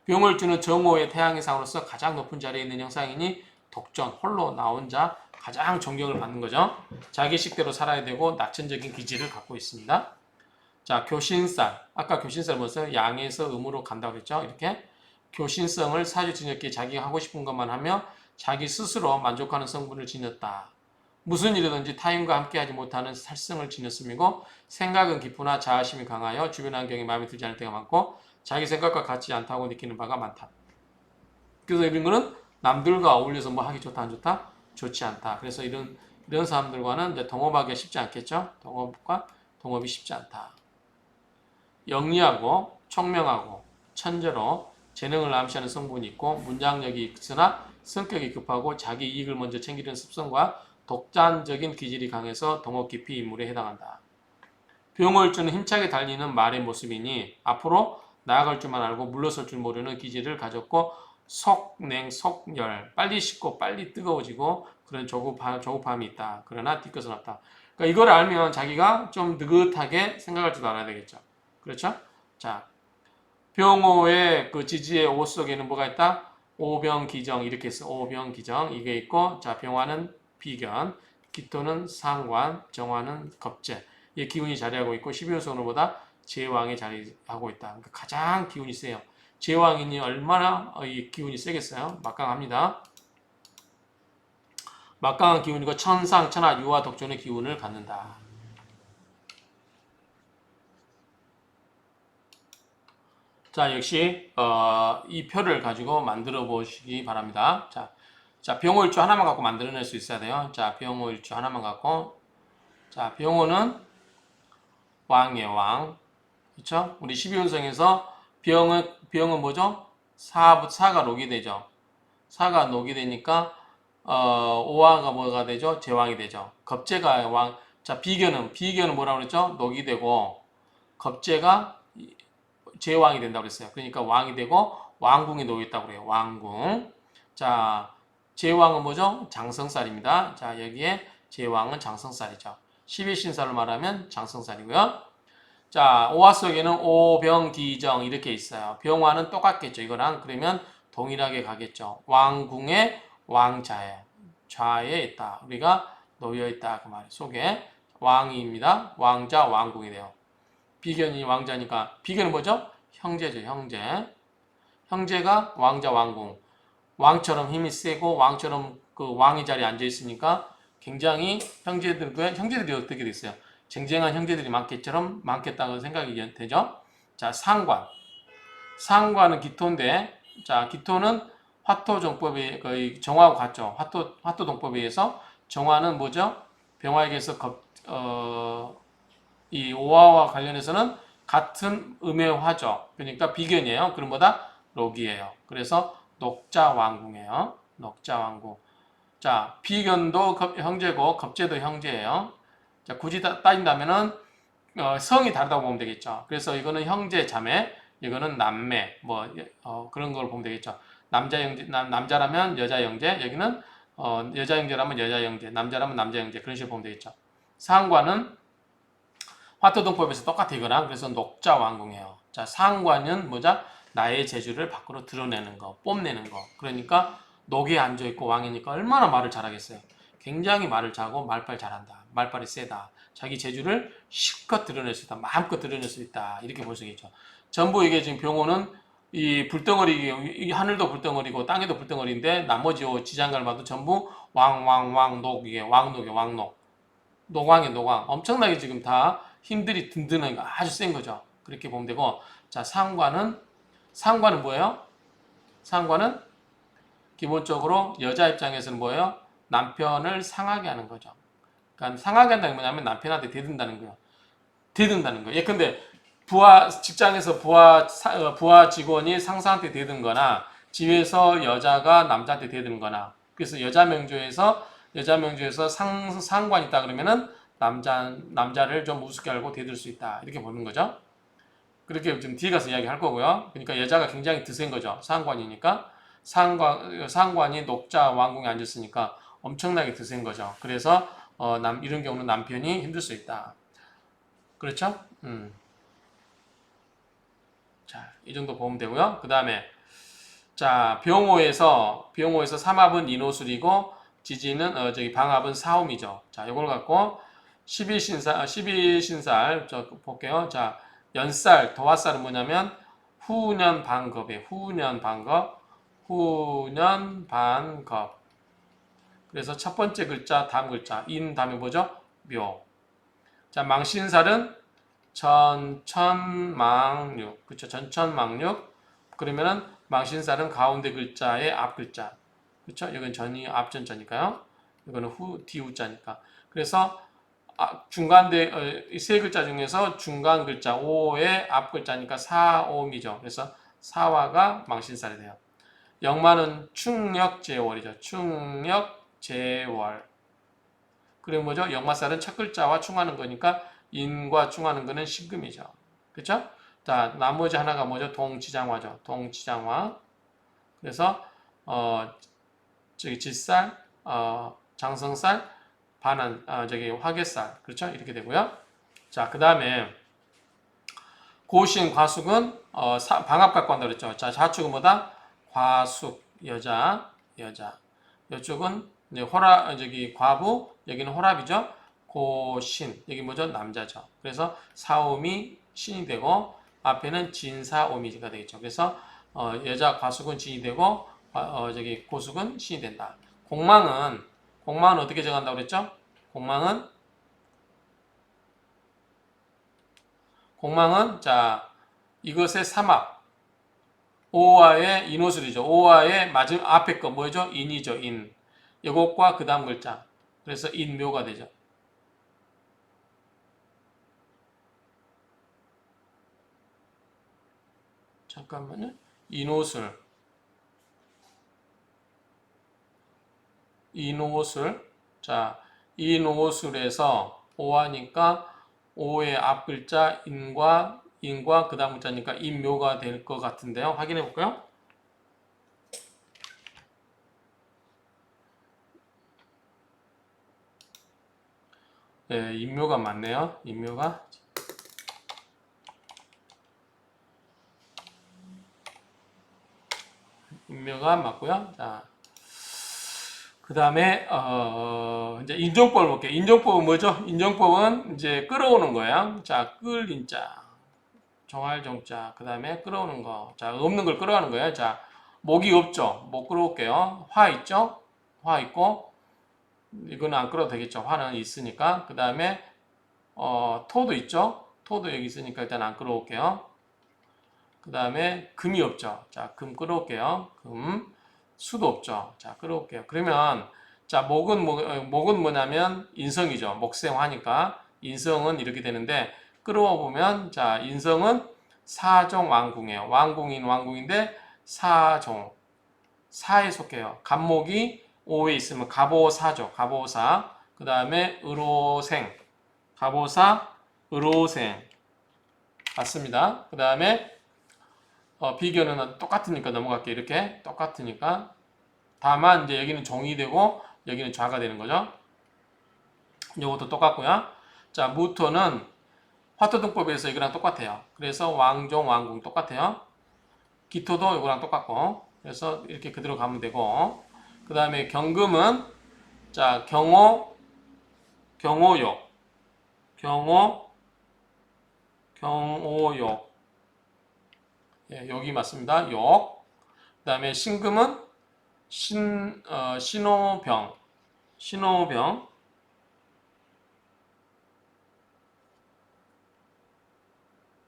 병월주는 정오의 태양의 상으로서 가장 높은 자리에 있는 형상이니 독전, 홀로 나 혼자 가장 존경을 받는 거죠. 자기 식대로 살아야 되고 낙천적인 기질을 갖고 있습니다. 자, 교신살. 아까 교신살 뭐였어요? 양에서 음으로 간다고 그랬죠? 이렇게 교신성을 사주진역기에 자기가 하고 싶은 것만 하며 자기 스스로 만족하는 성분을 지녔다. 무슨 일이든지 타인과 함께하지 못하는 살성을 지녔음이고 생각은 깊으나 자아심이 강하여 주변 환경이 마음에 들지 않을 때가 많고 자기 생각과 같지 않다고 느끼는 바가 많다. 그래서 이런 거는 남들과 어울려서 뭐 하기 좋다 안 좋다? 좋지 않다. 그래서 이런 사람들과는 이제 동업하기가 쉽지 않겠죠? 동업이 쉽지 않다. 영리하고 총명하고 천재로 재능을 암시하는 성분이 있고 문장력이 있으나 성격이 급하고 자기 이익을 먼저 챙기는 습성과 독단적인 기질이 강해서 동업 깊이 인물에 해당한다. 병월주는 힘차게 달리는 말의 모습이니 앞으로 나아갈 줄만 알고 물러설 줄 모르는 기질을 가졌고 속냉, 속열, 빨리 식고 빨리 뜨거워지고 그런 조급함이 있다. 그러나 뒤끝은 없다. 그러니까 이걸 알면 자기가 좀 느긋하게 생각할 줄 알아야 되겠죠. 그렇죠? 자, 병호의 그 지지의 오 속에는 뭐가 있다? 오병기정 이렇게 해서 오병기정 이게 있고 자 병화는 비견, 기토는 상관, 정화는 겁재 이 기운이 자리하고 있고 12호선으로보다 제왕이 자리하고 있다. 그러니까 가장 기운이 세요. 제왕이니 얼마나 이 기운이 세겠어요? 막강합니다. 막강한 기운이고 천상, 천하, 유화, 독존의 기운을 갖는다. 자, 역시 이 표를 가지고 만들어 보시기 바랍니다. 자, 병호일주 하나만 갖고 만들어낼 수 있어야 돼요. 자, 병호일주 하나만 갖고 자, 병호는 왕이에요, 왕. 그렇죠? 우리 12운성에서 병은 뭐죠? 사가 녹이 되죠. 사가 녹이 되니까 오화가 뭐가 되죠? 제왕이 되죠. 겁재가 왕. 자, 비견은 뭐라고 그랬죠? 녹이 되고 겁재가 제왕이 된다고 그랬어요. 그러니까 왕이 되고 왕궁에 놓여 있다고 그래요. 왕궁. 자, 제왕은 뭐죠? 장성살입니다. 자, 여기에 제왕은 장성살이죠. 11신살로 말하면 장성살이고요. 자, 오화 속에는 오병기정 이렇게 있어요. 병화는 똑같겠죠. 이거랑 그러면 동일하게 가겠죠. 왕궁의 왕자에 좌에 있다. 우리가 놓여 있다 그 말. 속에 왕입니다. 왕자 왕궁이 돼요. 비견이 왕자니까 비견은 뭐죠? 형제죠. 형제. 형제가 왕자 왕궁. 왕처럼 힘이 세고 왕처럼 그 왕의 자리에 앉아 있으니까 굉장히 형제들이 어떻게 됐어요? 쟁쟁한 형제들이 많겠다고 생각이 되죠. 자, 상관. 상관은 기토인데, 자, 기토는 화토정법이 거의 정화하고 같죠. 화토동법에 의해서 정화는 뭐죠? 병화에게서 이 오화와 관련해서는 같은 음의 화죠. 그러니까 비견이에요. 그럼보다 록이에요. 그래서 녹자왕궁이에요. 녹자왕궁. 자, 비견도 형제고 겁재도 형제예요. 자, 굳이 따진다면은 성이 다르다고 보면 되겠죠. 그래서 이거는 형제 자매, 이거는 남매, 뭐 그런 걸 보면 되겠죠. 남자 형제, 남자라면 여자 형제, 여기는 여자 형제라면 여자 형제, 남자라면 남자 형제 그런 식으로 보면 되겠죠. 상관은 화토동법에서 똑같아 이거랑. 그래서 녹자왕궁이에요. 자, 상관은 뭐죠? 나의 재주를 밖으로 드러내는 거, 뽐내는 거. 그러니까 녹에 앉아있고 왕이니까 얼마나 말을 잘하겠어요. 굉장히 말을 잘하고 말빨 잘한다. 말빨이 세다. 자기 재주를 실컷 드러낼 수 있다. 마음껏 드러낼 수 있다. 이렇게 볼 수 있겠죠. 전부 이게 지금 병호는 이 불덩어리, 이 하늘도 불덩어리고 땅에도 불덩어리인데 나머지 지장갈 봐도 전부 왕, 이게 왕녹. 노광이 노광. 엄청나게 지금 다 힘들이 든든한 거 아주 센 거죠. 그렇게 보면 되고. 자, 상관은 뭐예요? 상관은 기본적으로 여자 입장에서는 뭐예요? 남편을 상하게 하는 거죠. 그러니까 상하게 한다는 게 뭐냐면 남편한테 대든다는 거예요. 대든다는 거예요. 예컨대 직장에서 부하 직원이 상사한테 대든 거나 집에서 여자가 남자한테 대든 거나 그래서 여자 명조에서 상관이 있다 그러면은 남자를 좀 우습게 알고 대들 수 있다. 이렇게 보는 거죠. 그렇게 좀 뒤에 가서 이야기할 거고요. 그러니까 여자가 굉장히 드센 거죠. 상관이니까. 상관이 녹자 왕궁에 앉았으니까 엄청나게 드센 거죠. 그래서 이런 경우는 남편이 힘들 수 있다. 그렇죠? 자, 이 정도 보면 되고요. 그 다음에 자, 병호에서 삼합은 인호술이고 지지는 방합은 사음이죠. 자, 이걸 갖고 12신살 저 볼게요. 자, 연살, 도화살은 뭐냐면 후년 반겁이에요. 후년 반겁. 그래서 첫 번째 글자, 다음 글자. 인 다음에 뭐죠? 묘. 자, 망신살은 전천망육. 그렇죠? 전천망육. 그러면은 망신살은 가운데 글자의 앞 글자. 그렇죠? 이건 전이 앞전자니까요. 이거는 뒤후자니까. 그래서 이 세 글자 중에서 중간 글자 오의 앞 글자니까 사옴이죠. 그래서 사화가 망신살이 돼요. 영마는 충력제월이죠. 충력제월. 그리고 뭐죠? 역마살은 첫 글자와 충하는 거니까 인과 충하는 거는 신금이죠. 그렇죠? 자, 나머지 하나가 뭐죠? 동치장화죠. 동치장화. 그래서 질살, 장성살, 화개살. 그렇죠? 이렇게 되고요. 자, 그다음에 고신 과숙은 방합 갖고 한다고 그랬죠. 자, 좌측은 뭐다? 과숙 여자. 이쪽은 이제 과부, 여기는 호랍이죠. 고신, 여기 뭐죠? 남자죠. 그래서 사옴이 신이 되고 앞에는 진사오미가 되겠죠. 그래서 여자 과숙은 진이 되고 고숙은 신이 된다. 공망은 어떻게 정한다고 그랬죠? 공망은 자 이것의 삼합 오화의 인호술이죠. 오화의 마지막 앞에 거 뭐죠? 인이죠. 인. 이것과 그 다음 글자. 그래서 인묘가 되죠. 잠깐만요. 인호술. 이노술. 자, 이노술에서 오하니까 오의 앞 글자 인과 그 다음 글자니까 인묘가 될 것 같은데요. 확인해 볼까요? 네, 인묘가 맞네요. 인묘가 맞고요. 자, 그 다음에 이제 인정법을 볼게요. 인정법은 뭐죠? 인정법은 이제 끌어오는 거예요. 자, 끌인자, 정할정자, 그 다음에 끌어오는 거. 자, 없는 걸 끌어가는 거예요. 자, 목이 없죠? 목 끌어올게요. 화 있죠? 화 있고, 이거는 안 끌어도 되겠죠? 화는 있으니까. 그 다음에 토도 있죠? 토도 여기 있으니까 일단 안 끌어올게요. 그 다음에 금이 없죠? 자, 금 끌어올게요. 금. 수도 없죠? 자, 끌어올게요. 그러면 자, 목은 뭐냐면 인성이죠. 목생화니까 인성은 이렇게 되는데 끌어와 보면 자, 인성은 사종왕궁이에요. 왕궁인데 사종. 사에 속해요. 간목이 오에 있으면 갑오사죠. 갑오사. 그 다음에 의로생. 갑오사, 의로생. 맞습니다. 그 다음에 비교는 똑같으니까 넘어갈게요. 이렇게 똑같으니까. 다만 이제 여기는 종이 되고 여기는 좌가 되는 거죠. 이것도 똑같고요. 자, 무토는 화토등법에서 이거랑 똑같아요. 그래서 왕종, 왕궁 똑같아요. 기토도 이거랑 똑같고. 그래서 이렇게 그대로 가면 되고. 그 다음에 경금은 자, 경호, 경호욕, 경호욕. 예, 여기 맞습니다. 욕. 그 다음에 신금은 신호병.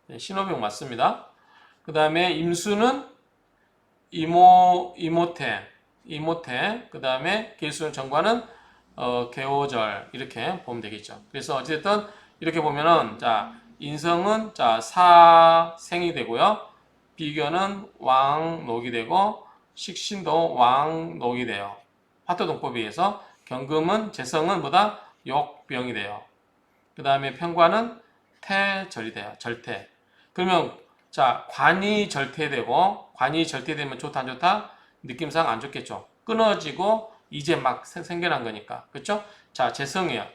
네, 신호병 맞습니다. 그 다음에 임수는 이모태. 그 다음에 계수는 정관은 개오절 이렇게 보면 되겠죠. 그래서 어쨌든 이렇게 보면은 자 인성은 자 사생이 되고요. 비견은 왕록이 되고 식신도 왕록이 돼요. 화토동법에 의해서 경금은 재성은 뭐다 욕병이 돼요. 그 다음에 편관은 태절이 돼요. 절태. 그러면 자 관이 절태되면 좋다 안 좋다? 느낌상 안 좋겠죠. 끊어지고 이제 막 생겨난 거니까. 그렇죠? 자 재성이에요.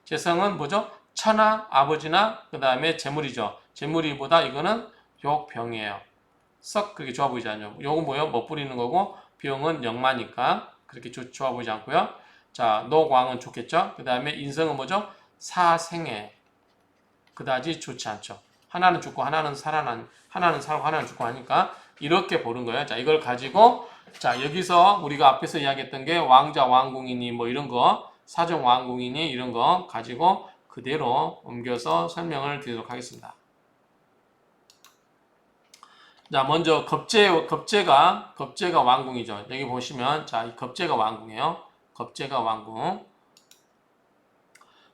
재성은 뭐죠? 처나 아버지나 그 다음에 재물이죠. 재물이보다 이거는 욕병이에요. 썩 그렇게 좋아 보이지 않죠. 요건 뭐예요? 멋부리는 거고 병은 영마니까 그렇게 좋아 보이지 않고요. 자 녹왕은 좋겠죠. 그 다음에 인성은 뭐죠? 사생애 그다지 좋지 않죠. 하나는 죽고 하나는 살고 하나는 죽고 하니까 이렇게 보는 거예요. 자, 이걸 가지고 자, 여기서 우리가 앞에서 이야기했던 게 왕자 왕궁이니 뭐 이런 거, 사정 왕궁이니 이런 거 가지고 그대로 옮겨서 설명을 드리도록 하겠습니다. 자, 먼저 겁재가 왕궁이죠. 여기 보시면 자, 이 겁재가 왕궁이에요. 겁재가 왕궁.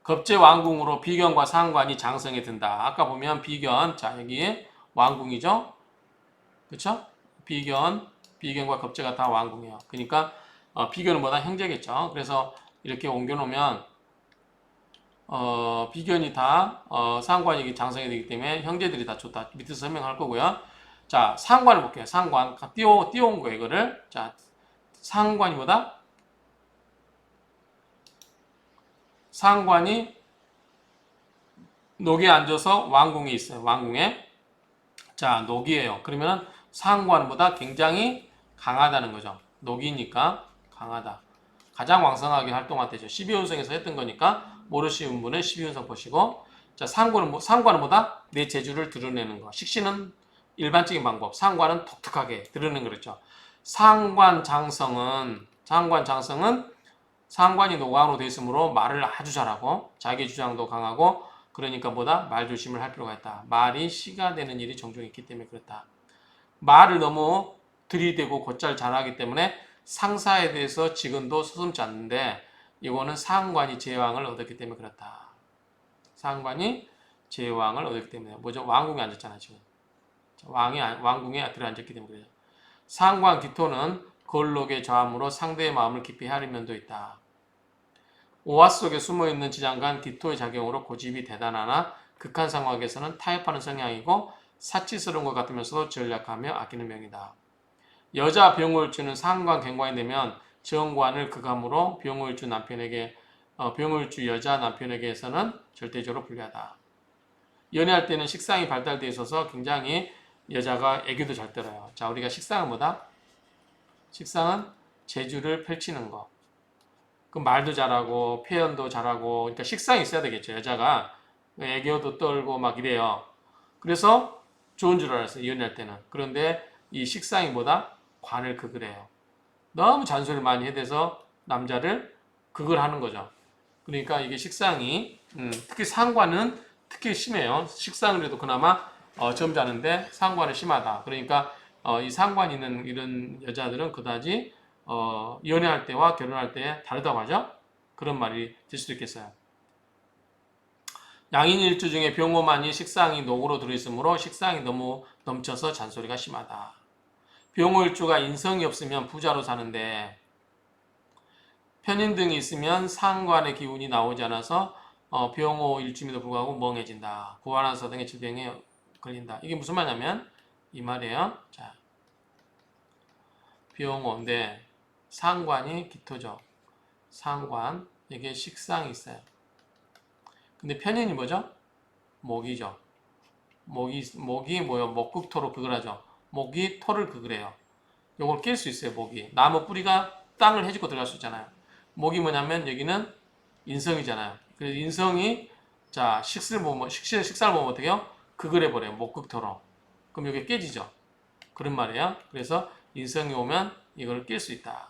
겁재 왕궁으로 비견과 상관이 장성에 든다. 아까 보면 비견, 자 여기 왕궁이죠. 그렇죠? 비견과 겁재가 다 왕궁이에요. 그러니까 비견은 뭐다 형제겠죠. 그래서 이렇게 옮겨놓으면 비견이 다 상관이 장성이 되기 때문에 형제들이 다 좋다. 밑에서 설명할 거고요. 자 상관을 볼게요. 상관 띄워온 거예요. 이거를 자 상관이 뭐다? 상관이 녹에 앉아서 왕궁에 있어요. 왕궁에. 자, 녹이에요. 그러면 상관보다 굉장히 강하다는 거죠. 녹이니까 강하다. 가장 왕성하게 활동할 때죠. 12운성에서 했던 거니까 모르시는 분은 12운성 보시고 자, 상관은 뭐다? 내 재주를 드러내는 거. 식신은 일반적인 방법. 상관은 독특하게 드러내는 거랬죠. 상관장성은 상관이 노광으로 되어 있으므로 말을 아주 잘하고 자기 주장도 강하고 그러니까 뭐다? 말 조심을 할 필요가 있다. 말이 시가 되는 일이 종종 있기 때문에 그렇다. 말을 너무 들이대고 곧잘 잘하기 때문에 상사에 대해서 직언도 서슴지 않는데 이거는 상관이 제왕을 얻었기 때문에 그렇다. 상관이 제왕을 얻었기 때문에 뭐죠? 왕궁에 앉았잖아 지금. 왕궁에 들어앉았기 때문에 그래요. 상관 기토는 거울록의 저함으로 상대의 마음을 깊이 헤아린 면도 있다. 오화 속에 숨어있는 지장간 디토의 작용으로 고집이 대단하나 극한 상황에서는 타협하는 성향이고 사치스러운 것 같으면서도 전략하며 아끼는 명이다. 여자 병울주는 상관 갱관이 되면 정관을 극함으로 병울주 남편에게 병울주 여자 남편에게서는 절대적으로 불리하다. 연애할 때는 식상이 발달되어 있어서 굉장히 여자가 애교도 잘 떨어요. 자, 우리가 식상은 뭐다? 식상은 재주를 펼치는 거. 그 말도 잘하고 표현도 잘하고 그러니까 식상이 있어야 되겠죠. 여자가 애교도 떨고 막 이래요. 그래서 좋은 줄 알았어요. 연애할 때는. 그런데 이 식상이 뭐다? 관을 극을 해요. 너무 잔소리를 많이 해대서 남자를 극을 하는 거죠. 그러니까 이게 식상이 특히 상관은 특히 심해요. 식상을 해도 그나마 점잖은데 상관은 심하다. 그러니까 이 상관 있는 이런 여자들은 그다지 연애할 때와 결혼할 때 다르다고 하죠. 그런 말이 될 수도 있겠어요. 양인일주 중에 병호만이 식상이 녹으로 들어있으므로 식상이 너무 넘쳐서 잔소리가 심하다. 병호일주가 인성이 없으면 부자로 사는데 편인 등이 있으면 상관의 기운이 나오지 않아서 병호일주임에도 불구하고 멍해진다. 고환한사 등의 질병에 걸린다. 이게 무슨 말이냐면 이 말이에요. 자, 병호인데 상관이 기토죠. 상관 이게 식상이 있어요. 근데 편인이 뭐죠? 목이죠. 목이 뭐요? 목극토로 극을 하죠. 목이 토를 극을 해요. 요걸 낄 수 있어요. 목이 나무 뿌리가 땅을 해집고 들어갈 수 있잖아요. 목이 뭐냐면 여기는 인성이잖아요. 그래서 인성이 자 식사를 보면 어떻게 해요? 극을 해버려요. 목극토로. 그럼 여기 깨지죠. 그런 말이에요. 그래서 인성이 오면 이걸 낄 수 있다.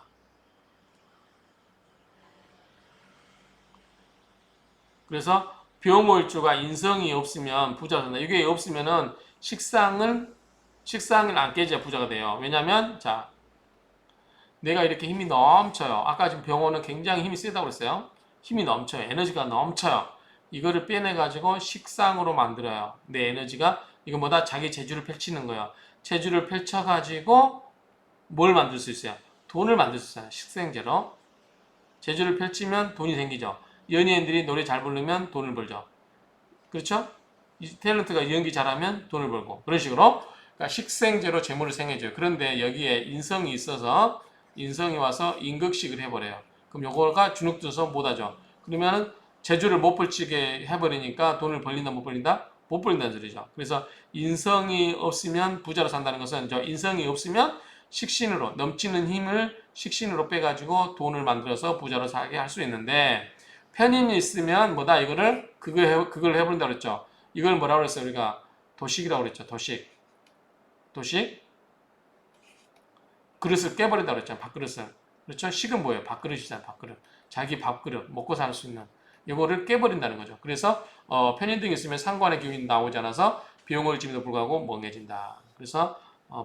그래서 병월주가 인성이 없으면 부자가 된다. 이게 없으면은 식상을 안 깨져야 부자가 돼요. 왜냐면 자 내가 이렇게 힘이 넘쳐요. 아까 지금 병원은 굉장히 힘이 세다고 그랬어요. 힘이 넘쳐요. 에너지가 넘쳐요. 이거를 빼내가지고 식상으로 만들어요. 내 에너지가 이거 뭐다? 자기 재주를 펼치는 거예요. 재주를 펼쳐가지고 뭘 만들 수 있어요? 돈을 만들 수 있어요. 식생제로. 재주를 펼치면 돈이 생기죠. 연예인들이 노래 잘 부르면 돈을 벌죠. 그렇죠? 이 탤런트가 연기 잘하면 돈을 벌고 그런 식으로 그러니까 식생제로 재물을 생해줘요. 그런데 여기에 인성이 있어서 인성이 와서 인극식을 해버려요. 그럼 요거가 주눅들어서 못하죠. 그러면은 재주를 못 펼치게 해버리니까 돈을 벌린다 못 벌린다? 못 벌린다는 소리죠. 그래서 인성이 없으면 부자로 산다는 것은 저 인성이 없으면 식신으로 넘치는 힘을 식신으로 빼가지고 돈을 만들어서 부자로 살게 할 수 있는데 편인이 있으면 뭐다 이거를 그걸 해버린다 그랬죠. 이걸 뭐라고 그랬어요? 우리가 도식이라고 그랬죠. 도식 그릇을 깨버린다 그랬죠. 밥그릇을. 그렇죠? 식은 뭐예요? 밥그릇이잖아요. 밥그릇. 자기 밥그릇 먹고 살 수 있는 이거를 깨버린다는 거죠. 그래서 편인 등이 있으면 상관의 기운이 나오지 않아서 비용을 지임에도 불구하고 멍해진다. 그래서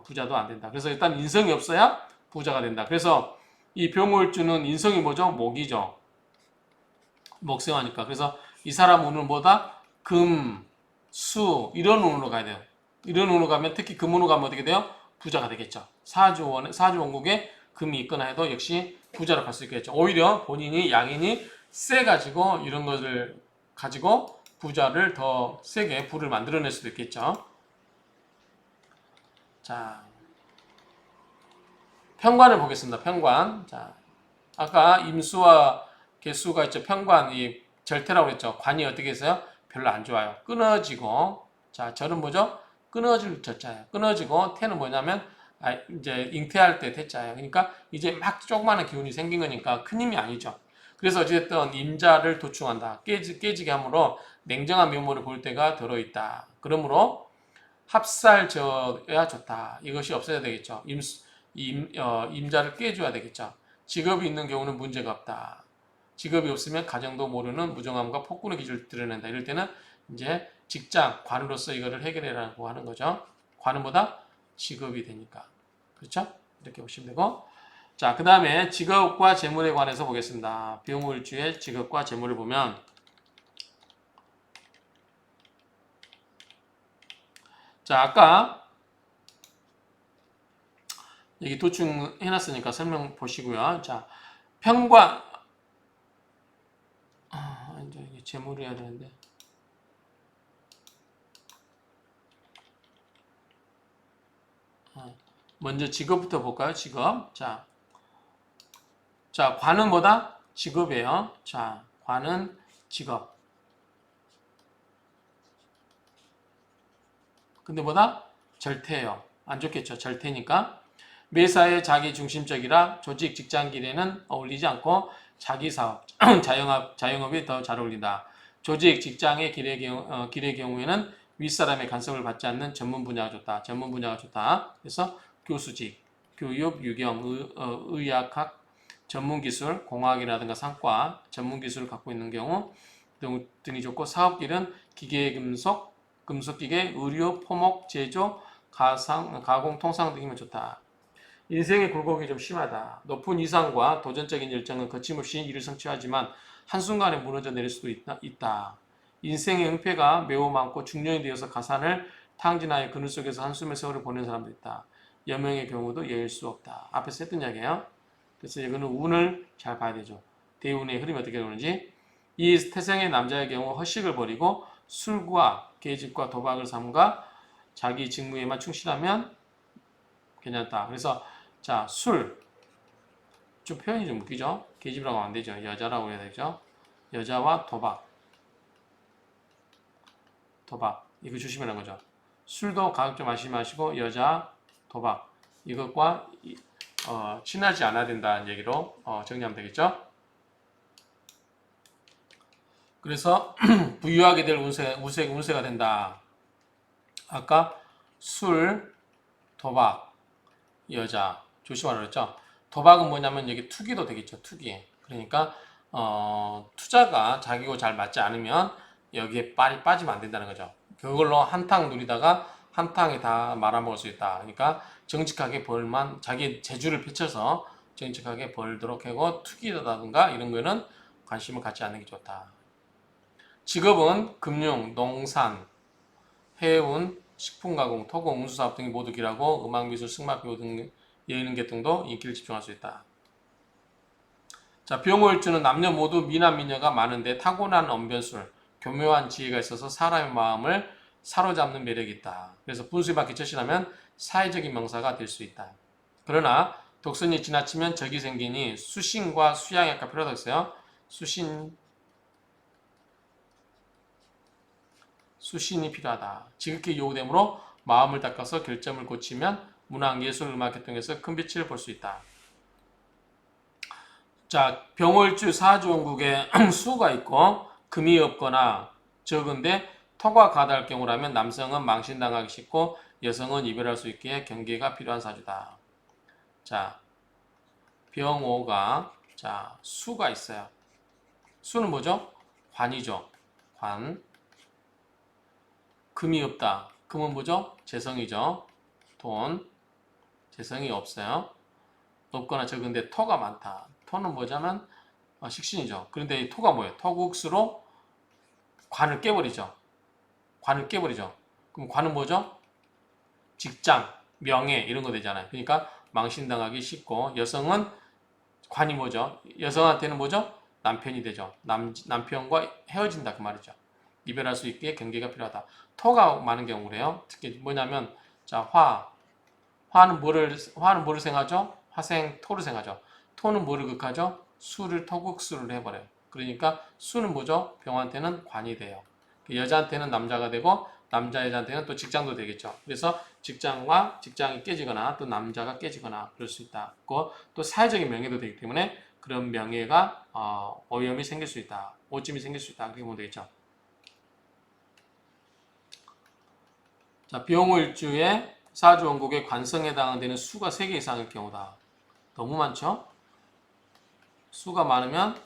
부자도 안 된다. 그래서 일단 인성이 없어야 부자가 된다. 그래서 이 병월주는 인성이 뭐죠? 목이죠. 목생하니까. 그래서 이 사람 운은 뭐다? 금, 수 이런 운으로 가야 돼요. 이런 운으로 가면 특히 금운으로 가면 어떻게 돼요? 부자가 되겠죠. 사주 원국에 금이 있거나 해도 역시 부자로 갈 수 있겠죠. 오히려 본인이 양인이 세가지고 이런 것을 가지고 부자를 더 세게 부를 만들어낼 수도 있겠죠. 자, 편관을 보겠습니다. 편관. 자, 아까 임수와 개수가 있죠. 편관, 이 절태라고 했죠. 관이 어떻게 했어요? 별로 안 좋아요. 끊어지고. 자, 절은 뭐죠? 끊어질 절자예요. 끊어지고, 태는 뭐냐면, 이제 잉태할 때 태자예요. 그러니까 이제 막 조그마한 기운이 생긴 거니까 큰 힘이 아니죠. 그래서 어쨌든 임자를 도충한다. 깨지게 함으로 냉정한 면모를 볼 때가 들어있다. 그러므로 합살져야 좋다. 이것이 없어야 되겠죠. 임자를 깨줘야 되겠죠. 직업이 있는 경우는 문제가 없다. 직업이 없으면 가정도 모르는 무정함과 폭군의 기질을 드러낸다. 이럴 때는 이제 직장, 관으로서 이거를 해결해라고 하는 거죠. 관은 뭐다? 직업이 되니까. 그렇죠? 이렇게 보시면 되고. 자, 그 다음에 직업과 재물에 관해서 보겠습니다. 병울주의 직업과 재물을 보면 자, 아까 여기 도충 해놨으니까 설명 보시고요. 자, 편과 이제 이게 제목을 해야 되는데. 먼저 직업부터 볼까요? 직업. 자, 관은 뭐다? 직업이에요. 자, 관은 직업. 근데 뭐다? 절대예요. 안 좋겠죠. 절대니까. 매사에 자기 중심적이라 조직 직장 길에는 어울리지 않고 자기 사업, 자영업이 더 잘 어울린다. 조직 직장의 길의 경우에는 윗사람의 간섭을 받지 않는 전문 분야가 좋다. 전문 분야가 좋다. 그래서 교수직, 교육, 유경, 의학학, 전문기술, 공학이라든가 상과, 전문기술을 갖고 있는 경우 등이 좋고 사업길은 기계금속, 금속기계, 의류, 포목, 제조, 가공, 통상 등이면 좋다. 인생의 굴곡이 좀 심하다. 높은 이상과 도전적인 열정은 거침없이 이를 성취하지만 한순간에 무너져 내릴 수도 있다. 인생의 응패가 매우 많고 중년이 되어서 가산을 탕진하여 그늘 속에서 한숨의 세월을 보내는 사람도 있다. 여명의 경우도 예일 수 없다. 앞에서 했던 이야기예요. 그래서 이거는 운을 잘 봐야 되죠. 대운의 흐름이 어떻게 되는지. 이 태생의 남자의 경우 허식을 버리고 술과 계집과 도박을 삼가 자기 직무에만 충실하면 괜찮다. 그래서 자, 술. 좀 표현이 좀 웃기죠? 계집이라고 하면 안 되죠. 여자라고 해야 되죠. 여자와 도박. 이거 조심하는 거죠. 술도 가급적 마시지 마시고 여자, 도박. 이것과 친하지 않아야 된다는 얘기로 정리하면 되겠죠. 그래서 부유하게 될 운세가 된다. 아까 술, 도박, 여자 조심하라 그랬죠. 도박은 뭐냐면 여기 투기도 되겠죠. 투기. 그러니까 투자가 자기고 잘 맞지 않으면 여기에 빠지면 안 된다는 거죠. 그걸로 한탕 누리다가 한탕에 다 말아먹을 수 있다. 그러니까 정직하게 벌만 자기 재주를 펼쳐서 정직하게 벌도록 하고 투기라든가 이런 거는 관심을 갖지 않는 게 좋다. 직업은 금융, 농산, 해운, 식품가공, 토공, 운수사업 등이 모두 길하고 음악미술, 승마교육 등 예능계통도 인기를 집중할 수 있다. 자, 병호일주는 남녀 모두 미남 미녀가 많은데 타고난 언변술, 교묘한 지혜가 있어서 사람의 마음을 사로잡는 매력이 있다. 그래서 분수에 맞게 처신하면 사회적인 명사가 될 수 있다. 그러나 독선이 지나치면 적이 생기니 수신과 수양이 아까 필요하다고 했어요. 수신이 필요하다. 지극히 요구되므로 마음을 닦아서 결점을 고치면 문학, 예술, 음악 계통에서 큰 빛을 볼 수 있다. 자, 병월주 사주원국에 수가 있고 금이 없거나 적은데 토가 가다할 경우라면 남성은 망신당하기 쉽고 여성은 이별할 수 있기에 경계가 필요한 사주다. 자, 병오가 수가 있어요. 수는 뭐죠? 관이죠. 관. 금이 없다. 금은 뭐죠? 재성이죠. 돈. 재성이 없어요. 없거나 적은데 토가 많다. 토는 뭐냐면 식신이죠. 그런데 이 토가 뭐예요? 토국수로 관을 깨버리죠. 그럼 관은 뭐죠? 직장, 명예 이런 거 되잖아요. 그러니까 망신당하기 쉽고 여성은 관이 뭐죠? 여성한테는 뭐죠? 남편이 되죠. 남편과 헤어진다 그 말이죠. 이별할 수 있게 경계가 필요하다. 토가 많은 경우래요. 특히 뭐냐면 화는 뭐를 생하죠? 화생 토를 생하죠. 토는 뭐를 극하죠? 수를 토국수를 해버려요. 그러니까 수는 뭐죠? 병한테는 관이 돼요. 여자한테는 남자가 되고 여자한테는 또 직장도 되겠죠. 그래서 직장이 깨지거나 또 남자가 깨지거나 그럴 수 있다. 또 사회적인 명예도 되기 때문에 그런 명예가 오염이 생길 수 있다. 오점이 생길 수 있다. 그렇게 보면 되겠죠. 자, 병호일주에 사주원국의 관성에 해당되는 수가 3개 이상일 경우다. 너무 많죠? 수가 많으면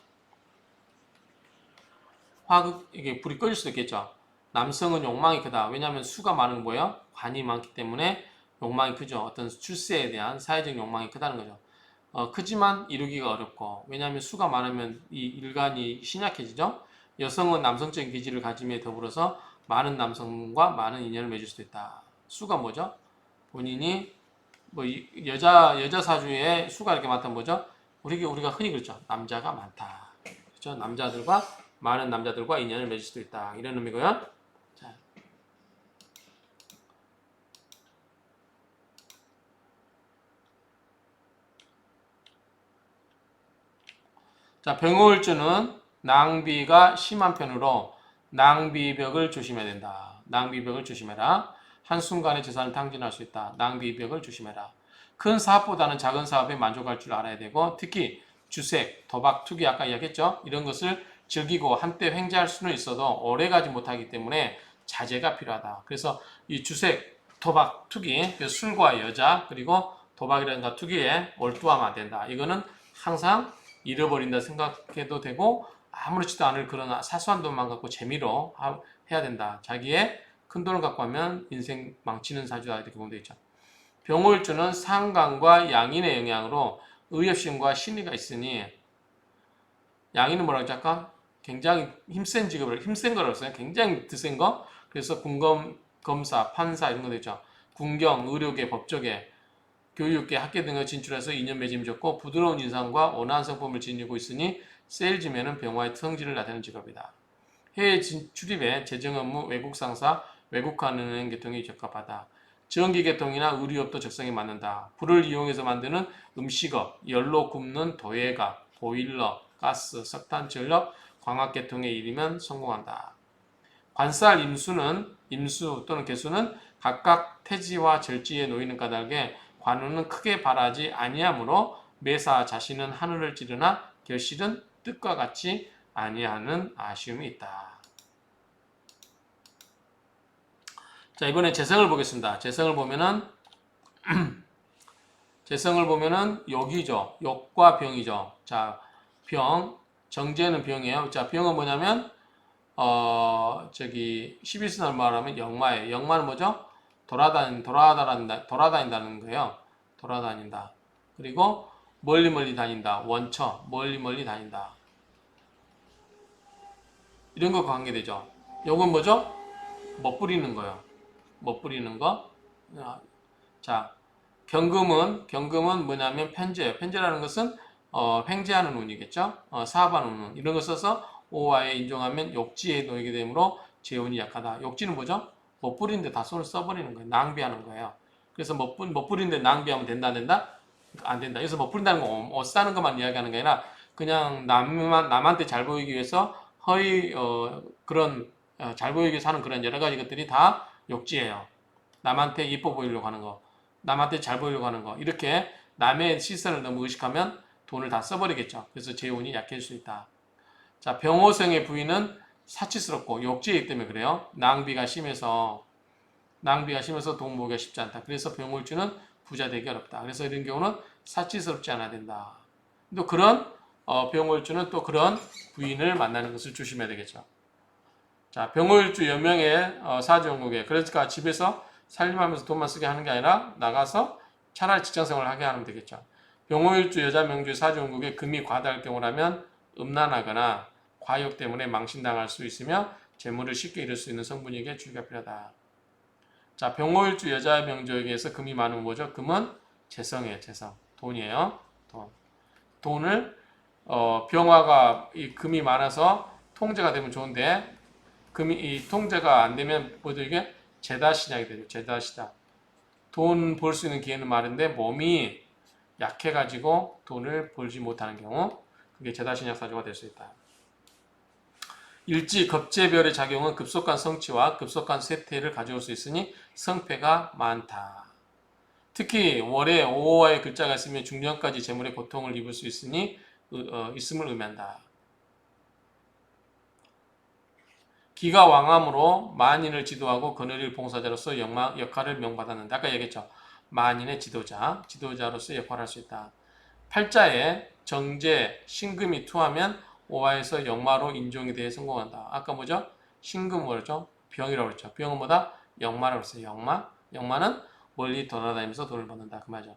이게 불이 꺼질 수도 있겠죠. 남성은 욕망이 크다. 왜냐하면 수가 많은 거예요. 관이 많기 때문에 욕망이 크죠. 어떤 출세에 대한 사회적 욕망이 크다는 거죠. 크지만 이루기가 어렵고 왜냐하면 수가 많으면 이 일간이 신약해지죠. 여성은 남성적인 기질을 가짐에 더불어서 많은 남성과 많은 인연을 맺을 수도 있다. 수가 뭐죠? 본인이 뭐 여자 사주에 수가 이렇게 많다면 뭐죠? 우리가 흔히 그렇죠. 남자가 많다. 그렇죠? 많은 남자들과 인연을 맺을 수도 있다. 이런 의미고요. 자, 병호일주는 낭비가 심한 편으로 낭비벽을 조심해야 된다. 낭비벽을 조심해라. 한순간에 재산을 탕진할 수 있다. 낭비벽을 조심해라. 큰 사업보다는 작은 사업에 만족할 줄 알아야 되고, 특히 주색, 도박, 투기 아까 이야기했죠. 이런 것을 즐기고 한때 횡재할 수는 있어도 오래가지 못하기 때문에 자제가 필요하다. 그래서 이 주색, 도박, 투기, 술과 여자 그리고 도박이라든가 투기에 몰두하면 안 된다. 이거는 항상 잃어버린다 생각해도 되고 아무렇지도 않을 그런 사소한 돈만 갖고 재미로 해야 된다. 자기의 큰 돈을 갖고 하면 인생 망치는 사주다 이렇게 보면 되죠. 병호일주는 상관과 양인의 영향으로 의협심과 신의가 있으니 양인은 뭐라고 했죠? 아까 굉장히 힘센 직업을 힘센 거라고 했어요. 굉장히 드센 거. 그래서 군검, 검사, 판사 이런 거 되죠. 군경, 의료계, 법조계, 교육계, 학계 등을 진출해서 인연 맺음이 좋고 부드러운 인상과 온화한 성품을 지니고 있으니 세일즈맨은 병화의 성질을 나타내는 직업이다. 해외 출입에 재정 업무, 외국 상사, 외국하는 계통이 적합하다. 전기 계통이나 의류업도 적성에 맞는다. 불을 이용해서 만드는 음식업, 연로 굽는 도예가, 보일러, 가스, 석탄, 전력, 광학 계통의 일이면 성공한다. 관살 임수 또는 개수는 각각 태지와 절지에 놓이는 까닭에 관우는 크게 바라지 아니하므로 매사 자신은 하늘을 찌르나 결실은 뜻과 같이 아니하는 아쉬움이 있다. 자, 이번에 재성을 보겠습니다. 재성을 보면은 욕이죠. 욕과 병이죠. 자, 정제는 병이에요. 자, 병은 뭐냐면 시비스날 말하면 영마예요. 영마는 뭐죠? 돌아다닌다는 거예요. 돌아다닌다. 그리고 멀리 다닌다. 원처, 멀리 다닌다. 이런 거 관계되죠. 요건 뭐죠? 멋부리는 거예요. 멋부리는 거. 자, 경금은 뭐냐면 편제예요. 편제라는 것은 횡재하는 운이겠죠. 사업하는 운. 이런 거 써서 오화에 인종하면 욕지에 놓이게 되므로 재운이 약하다. 욕지는 뭐죠? 멋부리는데 다 손을 써버리는 거예요. 낭비하는 거예요. 그래서 멋부리는데 낭비하면 된다, 안 된다? 안 된다. 그래서 멋부린다는 거, 싸는 것만 이야기하는 게 아니라 그냥 남한테 잘 보이기 위해서 잘 보이기 위해서 하는 그런 여러 가지 것들이 다 욕지예요. 남한테 이뻐 보이려고 하는 거, 남한테 잘 보이려고 하는 거, 이렇게 남의 시선을 너무 의식하면 돈을 다 써버리겠죠. 그래서 재운이 약해질 수 있다. 자, 병호성의 부인은 사치스럽고 욕지이기 때문에 그래요. 낭비가 심해서 돈 모으기가 쉽지 않다. 그래서 병호일주는 부자 되기 어렵다. 그래서 이런 경우는 사치스럽지 않아야 된다. 또 그런 병호일주는 또 그런 부인을 만나는 것을 조심해야 되겠죠. 자, 병호일주 여명의 사주영국에 그러니까 집에서 살림하면서 돈만 쓰게 하는 게 아니라 나가서 차라리 직장생활을 하게 하면 되겠죠. 병호일주 여자 명주의 사주영국에 금이 과다할 경우라면 음란하거나 과욕 때문에 망신당할 수 있으며 재물을 쉽게 잃을 수 있는 성분에게 주의가 필요하다. 자, 병호일주 여자 명주에게서 금이 많으면 뭐죠? 금은 재성이에요. 재성. 돈이에요. 돈을 병화가 이 금이 많아서 통제가 되면 좋은데 이 통제가 안 되면 뭐죠? 이게 재다신약이 되죠. 재다시다. 돈 벌 수 있는 기회는 많은데 몸이 약해가지고 돈을 벌지 못하는 경우 그게 재다신약 사주가 될 수 있다. 일지 겁재별의 작용은 급속한 성취와 급속한 쇠퇴를 가져올 수 있으니 성패가 많다. 특히 월에 5호와의 글자가 있으면 중년까지 재물의 고통을 입을 수 있음을 의미한다. 기가 왕함으로 만인을 지도하고 거느릴 봉사자로서 역할을 명받았는데 아까 얘기했죠. 만인의 지도자로서 역할을 할 수 있다. 팔자에 정제, 신금이 투하면 오화에서 역마로 인종이 되어 성공한다. 아까 뭐죠? 신금 뭐였죠? 병이라고 그랬죠. 병은 뭐다? 역마라고 했어요. 역마는 멀리 돌아다니면서 돈을 받는다. 그 말이죠.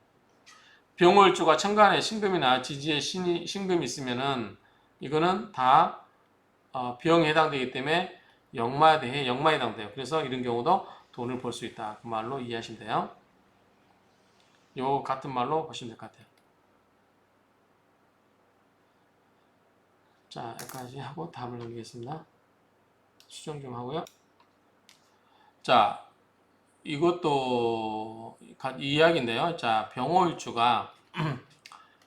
병월주가 천간에 신금이나 지지에 신금이 있으면은 이거는 다 병에 해당되기 때문에 역마에 해당돼요. 그래서 이런 경우도 돈을 벌 수 있다. 그 말로 이해하시면 돼요. 요 같은 말로 보시면 될 것 같아요. 자, 여기까지 하고 다음을 넘기겠습니다. 수정 좀 하고요. 자, 이것도 이야기인데요. 자, 병호일주가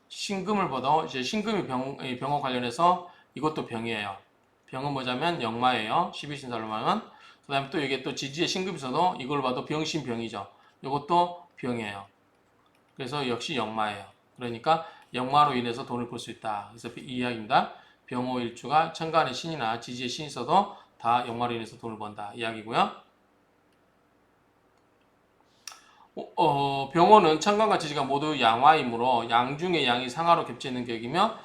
신금을 보도 이제 신금이 병호 관련해서 이것도 병이에요. 병은 뭐냐면 역마예요. 12신살로 말하면. 그 다음에 또 이게 또 지지의 신금이 있어도 이걸 봐도 병신병이죠. 이것도 병이에요. 그래서 역시 역마예요. 그러니까 역마로 인해서 돈을 벌 수 있다. 그래서 이 이야기입니다. 병호일주가 천간의 신이나 지지의 신이 있어도 다 역마로 인해서 돈을 번다. 이야기고요. 병호는 천간과 지지가 모두 양화이므로 양중의 양이 상하로 겹쳐 있는 격이며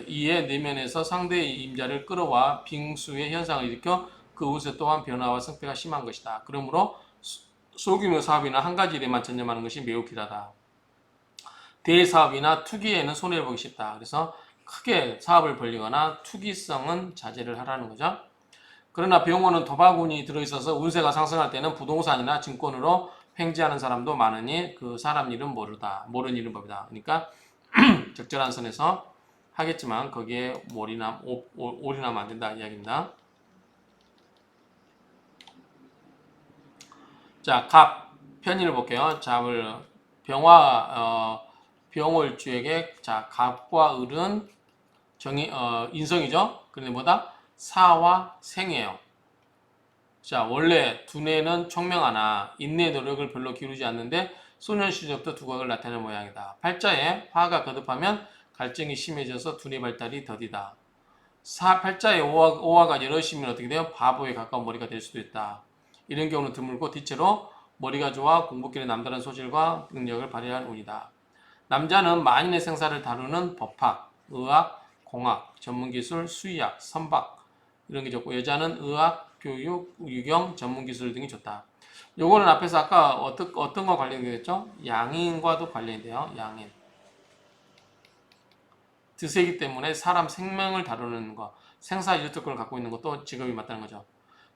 이에 내면에서 상대의 임자를 끌어와 빙수의 현상을 일으켜 그 우세 또한 변화와 성패가 심한 것이다. 그러므로 소규모 사업이나 한 가지 일에만 전념하는 것이 매우 길하다. 대사업이나 투기에는 손해를 보기 쉽다. 그래서 크게 사업을 벌리거나 투기성은 자제를 하라는 거죠. 그러나 병호는 도박운이 들어있어서 운세가 상승할 때는 부동산이나 증권으로 횡재하는 사람도 많으니 그 사람 일은 모르는 일은 법이다. 그러니까 적절한 선에서 하겠지만 거기에 올인하면 안 된다 이야기입니다. 자, 갑 편의를 볼게요. 잡을 병월주에게 자 갑과 을은 인성이죠. 그런데 뭐다? 사와 생이에요. 자, 원래 두뇌는 총명하나 인내 노력을 별로 기울이지 않는데 소년 시절부터 두각을 나타내는 모양이다. 팔자에 화가 거듭하면 갈증이 심해져서 두뇌 발달이 더디다. 팔자에 오화가 여럿이면 어떻게 돼요? 바보에 가까운 머리가 될 수도 있다. 이런 경우는 드물고 대체로 머리가 좋아 공부길에 남다른 소질과 능력을 발휘할 운이다. 남자는 만인의 생사를 다루는 법학, 의학, 공학, 전문기술, 수의학, 선박 이런 게 좋고 여자는 의학, 교육, 유경, 전문기술 등이 좋다. 요거는 앞에서 아까 어떤 거 관련되겠죠? 양인과도 관련이 돼요. 양인. 드세기 때문에 사람 생명을 다루는 거, 생사 유특권을 갖고 있는 것도 직업이 맞다는 거죠.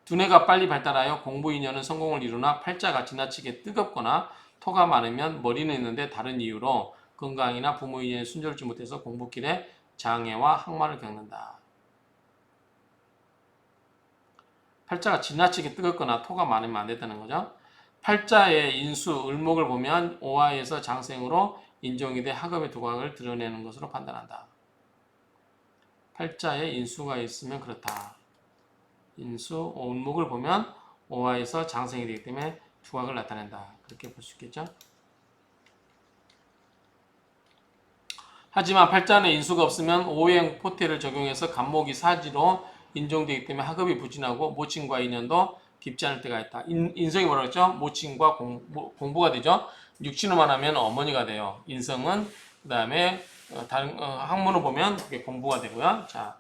두뇌가 빨리 발달하여 공부 인연은 성공을 이루나 팔자가 지나치게 뜨겁거나 토가 많으면 머리는 있는데 다른 이유로 건강이나 부모 인연에 순조롭지 못해서 공부길에 장애와 항마를 겪는다. 팔자가 지나치게 뜨겁거나 토가 많으면 안 된다는 거죠. 팔자의 인수, 을목을 보면 오화에서 장생으로 인종이 돼 학업의 두각을 드러내는 것으로 판단한다. 팔자에 인수가 있으면 그렇다. 인수, 을목을 보면 오화에서 장생이 되기 때문에 두각을 나타낸다. 그렇게 볼 수 있겠죠. 하지만 팔자에 인수가 없으면 오행 포태를 적용해서 간목이 사지로 인종되기 때문에 학업이 부진하고 모친과 인연도 깊지 않을 때가 있다. 인성이 뭐라고 했죠? 모친과 공부가 되죠. 육친으로만 하면 어머니가 돼요. 인성은 그 다음에 다른 학문을 보면 그게 공부가 되고요. 자,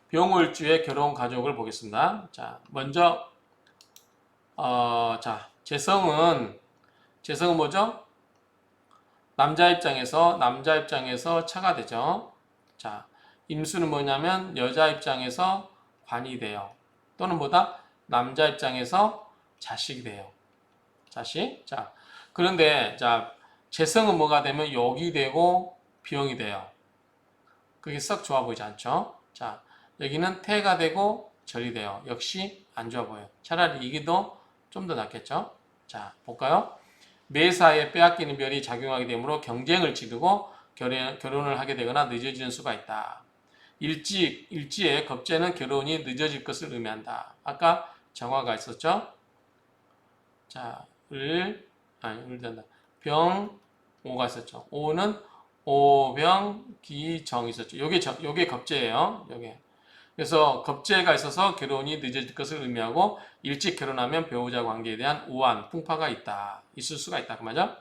병월주의 결혼 가족을 보겠습니다. 자, 먼저 자, 재성은 뭐죠? 남자 입장에서 차가 되죠. 자, 임수는 뭐냐면 여자 입장에서 관이 돼요. 또는 뭐다? 남자 입장에서 자식이 돼요. 자식. 자, 그런데 자, 재성은 뭐가 되면 욕이 되고 병이 돼요. 그게 썩 좋아 보이지 않죠? 자, 여기는 태가 되고 절이 돼요. 역시 안 좋아 보여요. 차라리 이게 더 좀 더 낫겠죠? 자, 볼까요? 매사에 빼앗기는 별이 작용하게 되므로 경쟁을 치르고 결혼을 하게 되거나 늦어지는 수가 있다. 일지에 겁재는 결혼이 늦어질 것을 의미한다. 아까 정화가 있었죠? 자, 된다. 병, 오가 있었죠. 오는 오병, 기, 정 있었죠. 요게 겁재예요. 요게. 그래서 겁재가 있어서 결혼이 늦어질 것을 의미하고 일찍 결혼하면 배우자 관계에 대한 우환, 풍파가 있을 수가 있다. 그 말이죠.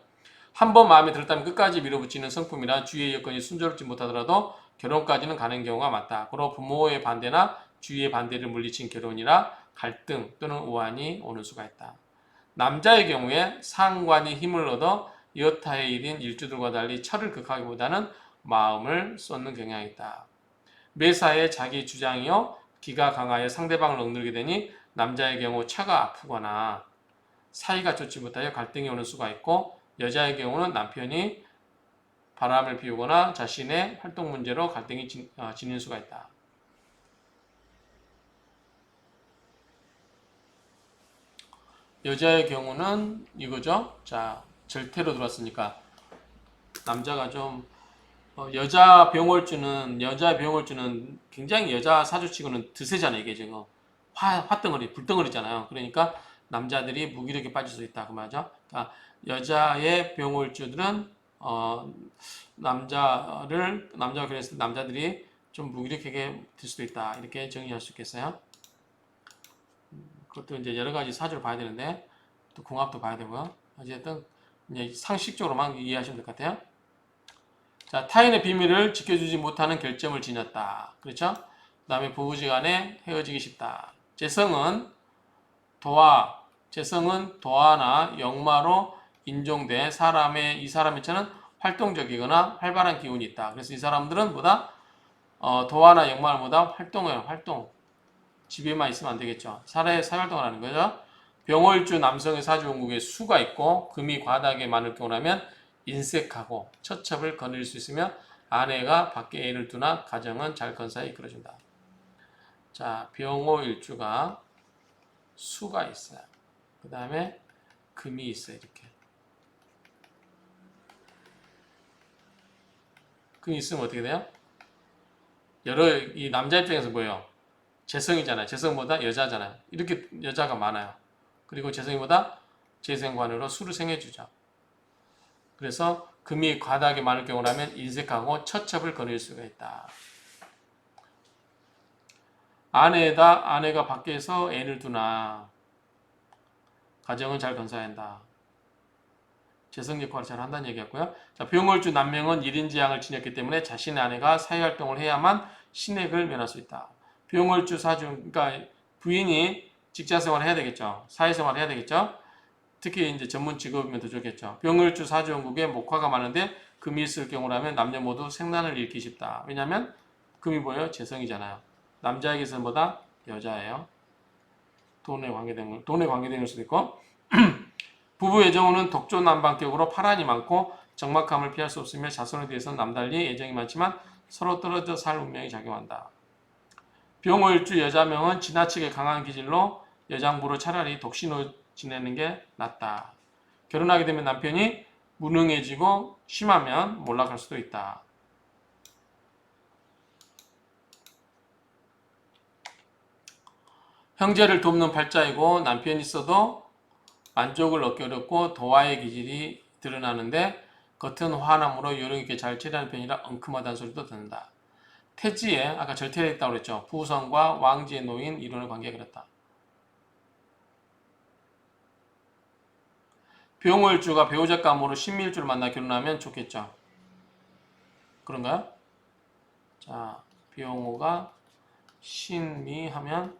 한 번 마음에 들었다면 끝까지 밀어붙이는 성품이라 주위의 여건이 순조롭지 못하더라도 결혼까지는 가는 경우가 많다. 그리고 부모의 반대나 주위의 반대를 물리친 결혼이라 갈등 또는 우환이 오는 수가 있다. 남자의 경우에 상관이 힘을 얻어 여타의 일인 일주들과 달리 철을 극하기보다는 마음을 쏟는 경향이 있다. 매사에 자기 주장이요 기가 강하여 상대방을 억누르게 되니 남자의 경우 차가 아프거나 사이가 좋지 못하여 갈등이 오는 수가 있고 여자의 경우는 남편이 바람을 피우거나 자신의 활동 문제로 갈등이 지닐 수가 있다. 여자의 경우는 이거죠. 자, 절태로 들어왔으니까 남자가 좀 여자 병월주는 굉장히 여자 사주치고는 드세잖아요. 이게 지금 화덩어리, 불덩어리잖아요. 그러니까 남자들이 무기력에 빠질 수 있다 그 말이죠. 그러니까 여자의 병월주들은 남자가 그랬을 때 남자들이 좀 무기력하게 될 수도 있다. 이렇게 정리할 수 있겠어요. 그것도 이제 여러 가지 사주를 봐야 되는데 또 궁합도 봐야 되고요. 어쨌든 이제 상식적으로만 이해하시면 될 것 같아요. 자, 타인의 비밀을 지켜주지 못하는 결점을 지녔다. 그렇죠? 그 다음에 부부지간에 헤어지기 쉽다. 재성은 도화나 역마로 인종돼 이 사람의 체는 활동적이거나 활발한 기운이 있다. 그래서 이 사람들은 도화나 역마보다 활동. 집에만 있으면 안 되겠죠. 사회활동을 하는 거죠. 병월주 남성의 사주원국에 수가 있고 금이 과다하게 많을 경우라면 인색하고 처첩을 거느릴 수 있으며 아내가 밖에 애를 두나 가정은 잘 건사에 이끌어준다. 자, 병호일주가 수가 있어요. 그 다음에 금이 있어요. 이렇게. 금이 있으면 어떻게 돼요? 이 남자 입장에서 뭐예요? 재성이잖아요. 재성보다 여자잖아요. 이렇게 여자가 많아요. 그리고 재성이보다 재생관으로 수를 생해주죠. 그래서 금이 과다하게 많을 경우라면 인색하고 처첩을 거닐 수가 있다. 아내가 밖에서 애를 두나 가정은 잘 건사해야 한다. 재성 역할을 잘 한다는 얘기였고요. 자, 병월주 남명은 1인지양을 지녔기 때문에 자신의 아내가 사회활동을 해야만 신액을 면할 수 있다. 병월주 사주, 그러니까 부인이 직장생활을 해야 되겠죠. 사회생활을 해야 되겠죠. 특히 이제 전문 직업이면 더 좋겠죠. 병월주 사주원국에 목화가 많은데 금이 있을 경우라면 남녀 모두 생란을 잃기 쉽다. 왜냐하면 금이 뭐예요? 재성이잖아요. 남자에게서보다 여자예요. 돈에 관계된 걸 수도 있고. 부부 애정운은 독조난방격으로 파란이 많고 적막함을 피할 수 없으며 자손에 대해서는 남달리 애정이 많지만 서로 떨어져 살 운명이 작용한다. 병월주 여자명은 지나치게 강한 기질로 여장부로 차라리 독신으로 지내는 게 낫다. 결혼하게 되면 남편이 무능해지고 심하면 몰락할 수도 있다. 형제를 돕는 팔자이고 남편이 있어도 만족을 얻기 어렵고 도화의 기질이 드러나는데 겉은 화남으로 요령있게 잘 처리하는 편이라 엉큼하다는 소리도 듣는다. 태지에 아까 절퇴에 있다고 그랬죠. 부성과 왕지에 놓인 이론의 관계가 그렇다. 병월주가 배우자 감으로 신밀주를 만나 결혼하면 좋겠죠. 그런가요? 자, 병호가 신미하면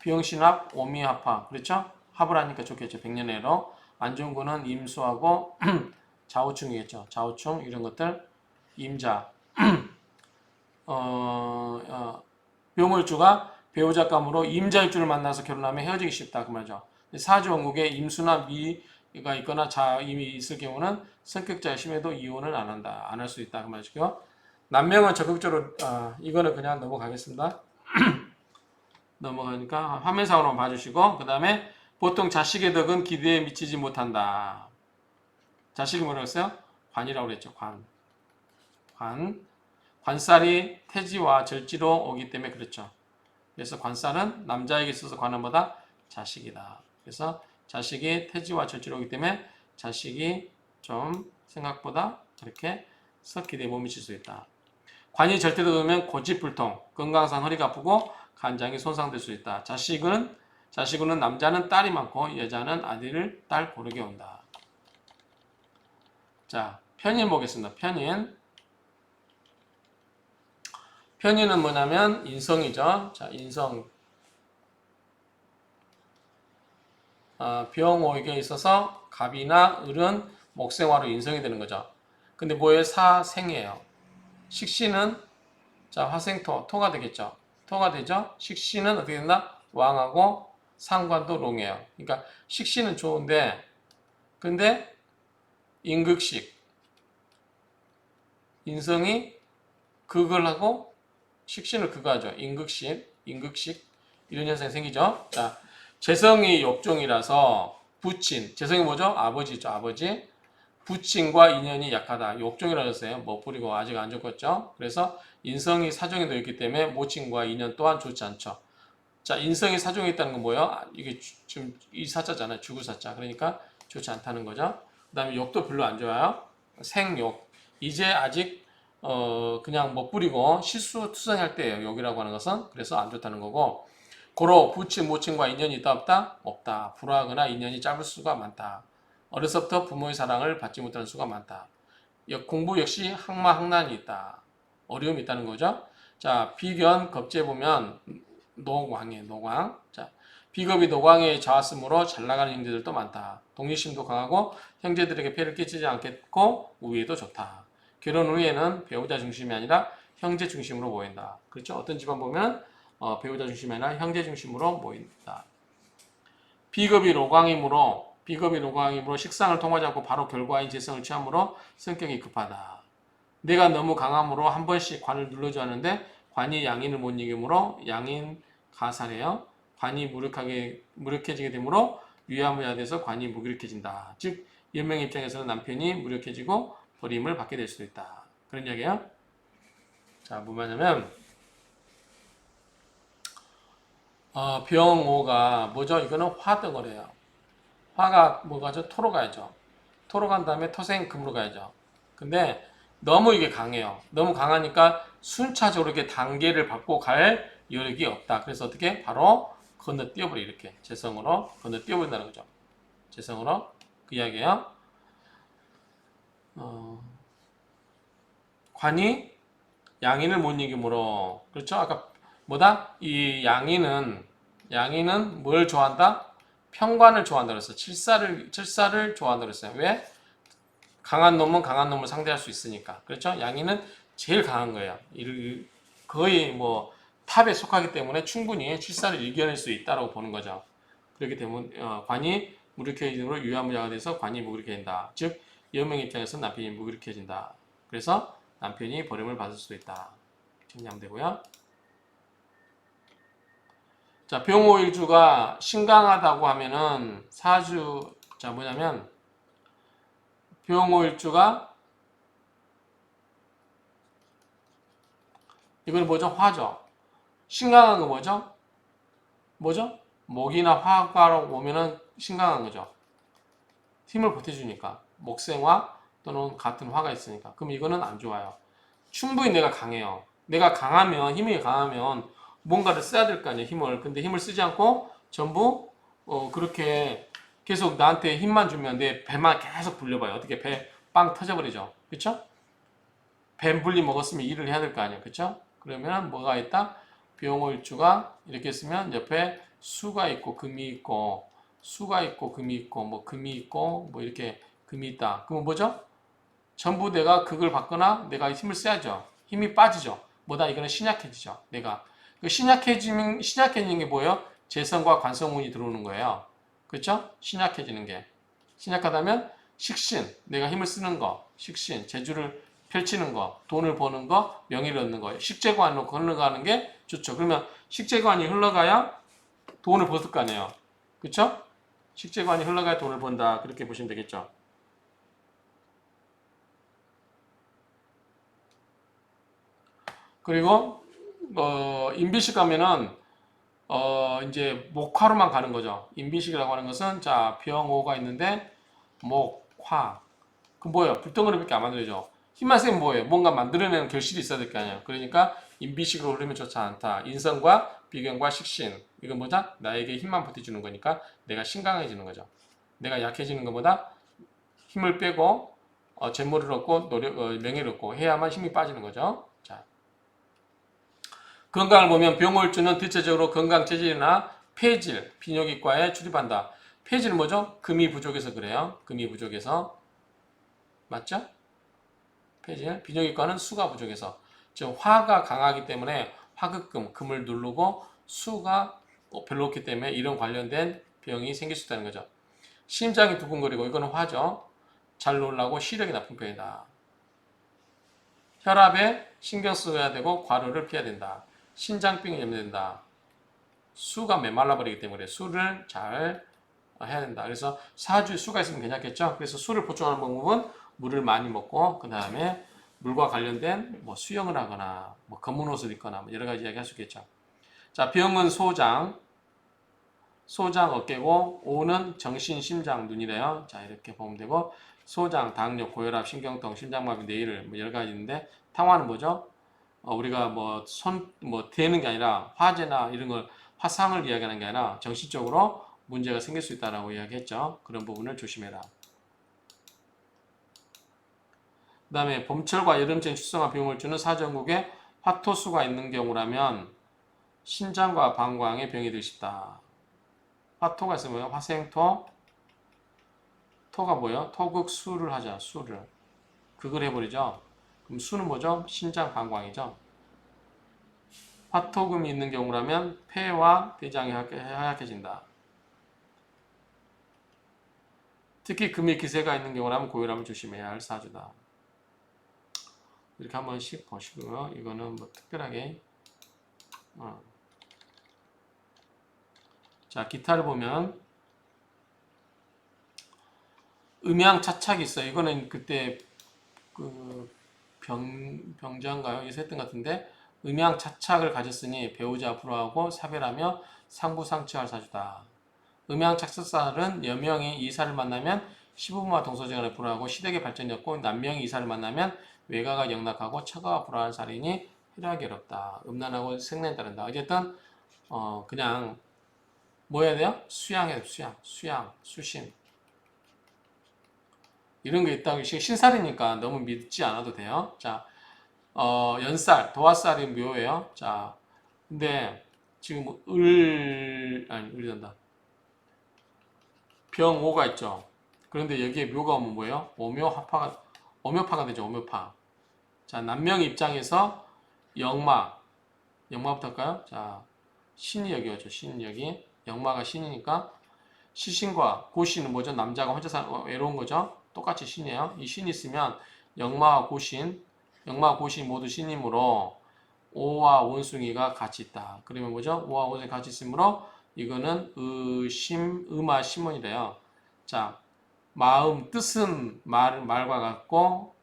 병신합, 오미합화. 그렇죠? 합을 하니까 좋겠죠. 백년애로. 안 좋은 거는 임수하고 좌우충이겠죠. 좌우충 이런 것들. 임자. 병월주가 배우자 감으로 임자일주를 만나서 결혼하면 헤어지기 쉽다. 그 말이죠. 사주원국에 임수나 미가 있거나 자임이 있을 경우는 성격자가 심해도 이혼을 안 한다. 안 할 수 있다. 그 말이죠. 남명은 적극적으로 이거는 그냥 넘어가겠습니다. 넘어가니까 화면상으로 봐주시고 그 다음에 보통 자식의 덕은 기대에 미치지 못한다. 자식이 뭐라고 했어요? 관이라고 그랬죠. 관살이 태지와 절지로 오기 때문에 그렇죠. 그래서 관살은 남자에게 있어서 관원보다 자식이다. 그래서 자식이 태지와 절지로 오기 때문에 자식이 좀 생각보다 그렇게 기대에 못 미칠 수 있다. 관이 절대로 들면 고집불통, 건강상 허리가 아프고 간장이 손상될 수 있다. 자식은 남자는 딸이 많고 여자는 딸 고르게 온다. 자, 편인 보겠습니다. 편인은 뭐냐면 인성이죠. 자, 인성. 병오에게 있어서 갑이나 을은 목생화로 인성이 되는 거죠. 근데 뭐예요? 사생이에요. 식신은 자, 화생토, 토가 되겠죠. 토가 되죠. 식신은 어떻게 된다? 왕하고 상관도 롱이에요. 그러니까 식신은 좋은데 근데 임극식. 인성이 극을 하고 식신을 극하죠. 임극식 이런 현상이 생기죠. 자, 재성이 욕종이라서 부친. 재성이 뭐죠? 아버지죠. 아버지. 부친과 인연이 약하다. 욕종이라고 했어요. 못 부리고 아직 안 죽었죠. 그래서 인성이 사정이 되어 있기 때문에 모친과 인연 또한 좋지 않죠. 자, 인성이 사정이 있다는 건 뭐예요? 이게 지금 이 사자잖아요. 죽을 사자. 그러니까 좋지 않다는 거죠. 그 다음에 욕도 별로 안 좋아요. 생욕. 이제 아직 그냥 못 부리고 실수투성할 때예요. 욕이라고 하는 것은. 그래서 안 좋다는 거고. 고로 부친, 모친과 인연이 있다 없다? 없다. 불화하거나 인연이 짧을 수가 많다. 어려서부터 부모의 사랑을 받지 못하는 수가 많다. 공부 역시 항마항난이 있다. 어려움이 있다는 거죠. 자, 비견 겁재 보면 노광이에요. 노광. 자, 비겁이 노광에 자왔으므로 잘 나가는 형제들도 많다. 독립심도 강하고 형제들에게 폐를 끼치지 않겠고 우애도 좋다. 결혼 후에는 배우자 중심이 아니라 형제 중심으로 모인다. 그렇죠? 어떤 집안 보면 배우자 중심이 아니라 형제 중심으로 모인다. 비겁이 노광이므로 식상을 통하지 않고 바로 결과인 재성을 취함으로 성격이 급하다. 내가 너무 강함으로 한 번씩 관을 눌러줘야 하는데 관이 양인을 못 이기므로 양인 가살해요. 관이 무력해지게 되므로 위화무야 돼서 관이 무기력해진다. 즉 연명 입장에서는 남편이 무력해지고 버림을 받게 될 수도 있다. 그런 이야기예요. 자, 뭐 말하냐면 병오가 뭐죠? 이거는 화덩어리예요. 화가 뭐가죠? 토로 가야죠. 토로 간 다음에 토생금으로 가야죠. 근데 너무 이게 강해요. 너무 강하니까 순차적으로 이렇게 단계를 밟고 갈 여력이 없다. 그래서 어떻게? 바로 건너뛰어버려. 이렇게 재성으로 건너뛰어버린다는 거죠. 재성으로 그 이야기예요. 관이 양인을 못 이기므로 그렇죠? 아까 뭐다? 이 양인은 뭘 좋아한다? 평관을 좋아한다 그랬어. 칠사를 좋아한다 그랬어요. 왜? 강한 놈은 강한 놈을 상대할 수 있으니까. 그렇죠? 양인은 제일 강한 거예요. 거의 뭐 탑에 속하기 때문에 충분히 칠사를 이겨낼 수 있다고 보는 거죠. 그렇기 때문에 관이 무력해짐으로 유야무야가 돼서 관이 무력해진다. 즉 여명 입장에서 남편이 무력해진다. 그래서 남편이 버림을 받을 수도 있다. 정리하면 되고요. 자, 병오일주가 신강하다고 하면은 사주 자 뭐냐면 병오일주가 이건 뭐죠? 화죠. 신강한 거 뭐죠? 뭐죠? 목이나 화과로 보면은 신강한 거죠. 힘을 보태주니까 목생화 또는 같은 화가 있으니까. 그럼 이거는 안 좋아요. 충분히 내가 강해요. 내가 강하면 힘이 강하면 뭔가를 써야 될 거 아니에요. 힘을. 근데 힘을 쓰지 않고 전부 그렇게 계속 나한테 힘만 주면 내 배만 계속 불려봐요. 어떻게 배 빵 터져버리죠. 그쵸? 배 불리 먹었으면 일을 해야 될 거 아니에요. 그쵸? 그러면 뭐가 있다? 병오일주가 이렇게 쓰면 옆에 수가 있고 금이 있고 수가 있고 금이 있고 뭐 금이 있고 뭐 이렇게 금이 있다. 그러면 뭐죠? 전부 내가 극을 받거나 내가 힘을 써야죠. 힘이 빠지죠. 뭐다 이거는 신약해지죠. 내가 그 신약해지는 게 뭐예요? 재성과 관성운이 들어오는 거예요. 그렇죠? 신약해지는 게 신약하다면 식신 내가 힘을 쓰는 거 식신 재주를 펼치는 거 돈을 버는 거 명예를 얻는 거 식재관으로 흘러가는 게 좋죠. 그러면 식재관이 흘러가야 돈을 벌을 거 아니에요. 그렇죠? 식재관이 흘러가야 돈을 번다. 그렇게 보시면 되겠죠. 그리고 인비식 가면은 이제 목화로만 가는 거죠. 인비식이라고 하는 것은 자 병오가 있는데 목, 화. 그 뭐예요? 불덩어리밖에 안 만들어져. 힘만 세면 뭐예요? 뭔가 만들어내는 결실이 있어야 될 거 아니에요. 그러니까 인비식으로 흐르면 좋지 않다. 인성과 비견과 식신. 이건 뭐다? 나에게 힘만 보태주는 거니까 내가 신강해지는 거죠. 내가 약해지는 것보다 힘을 빼고 재물을 얻고 명예를 얻고 해야만 힘이 빠지는 거죠. 자, 건강을 보면 병월주는 대체적으로 건강 체질이나 폐질, 비뇨기과에 출입한다. 폐질은 뭐죠? 금이 부족해서 그래요. 금이 부족해서. 맞죠? 폐질. 비뇨기과는 수가 부족해서. 즉 화가 강하기 때문에 화극금, 금을 누르고 수가 별로 없기 때문에 이런 관련된 병이 생길 수 있다는 거죠. 심장이 두근거리고 이거는 화죠. 잘 놀라고 시력이 나쁜 편이다. 혈압에 신경 써야 되고 과로를 피해야 된다. 신장병이 염려된다. 수가 메말라 버리기 때문에 술을 잘 해야 된다. 그래서 사주 수가 있으면 괜찮겠죠. 그래서 술을 보충하는 방법은 물을 많이 먹고 그 다음에 물과 관련된 뭐 수영을 하거나 뭐 검은 옷을 입거나 뭐 여러 가지 이야기 할 수 있겠죠. 자, 병은 소장 어깨고 오는 정신, 심장, 눈이래요. 자, 이렇게 보면 되고 소장, 당뇨, 고혈압, 신경통, 심장마비, 뇌일 뭐 여러 가지 있는데 탕화는 뭐죠? 우리가 뭐 대는 게 아니라 화재나 이런 걸 화상을 이야기하는 게 아니라 정신적으로 문제가 생길 수 있다라고 이야기했죠. 그런 부분을 조심해라. 그 다음에 봄철과 여름철 출생과 비용을 주는 사정국에 화토수가 있는 경우라면 신장과 방광에 병이 들 수 있다. 화토가 있으면 뭐예요? 화생토. 토가 뭐예요? 토극수를 하자. 수를. 극을 해버리죠. 그럼 수는 뭐죠? 신장, 방광이죠. 화토금이 있는 경우라면 폐와 대장이 하얗게진다. 특히 금이 기세가 있는 경우라면 고혈압을 조심해야 할 사주다. 이렇게 한 번씩 보시고요. 이거는 뭐 특별하게 자, 기타를 보면 음양차착이 있어요. 이거는 그때 그 병자인가요? 여기서 했던 것 같은데 음양차착을 가졌으니 배우자 불화하고 사별하며 상부상처할 사주다. 음양차착살은 여명이 이사를 만나면 시부모와 동서지간에 불화하고 시댁의 발전이 없고 남명이 이사를 만나면 외가가 영락하고 처가와 불화한 살인이 희락이 어렵다. 음란하고 생란이 따른다. 어쨌든 그냥 뭐 해야 돼요? 수양해야 돼요. 수양, 수신. 이런 게 있다고 신살이니까 너무 믿지 않아도 돼요. 자, 연살, 도화살이 묘예요. 자, 근데 지금 을이란다. 병오가 있죠. 그런데 여기에 묘가 오면 뭐예요? 오묘파가 되죠. 오묘파. 자, 남명 입장에서 영마부터 할까요? 자, 신이 여기 오죠. 신이 여기. 영마가 신이니까 시신과 고신은 뭐죠? 남자가 혼자 사는 외로운 거죠. 똑같이 신이에요. 이 신이 있으면 영마와 고신 모두 신이므로 오와 원숭이가 같이 있다. 그러면 뭐죠? 오와 원숭이 같이 있으므로 이거는 음화 심원이래요. 자, 마음 뜻은 말과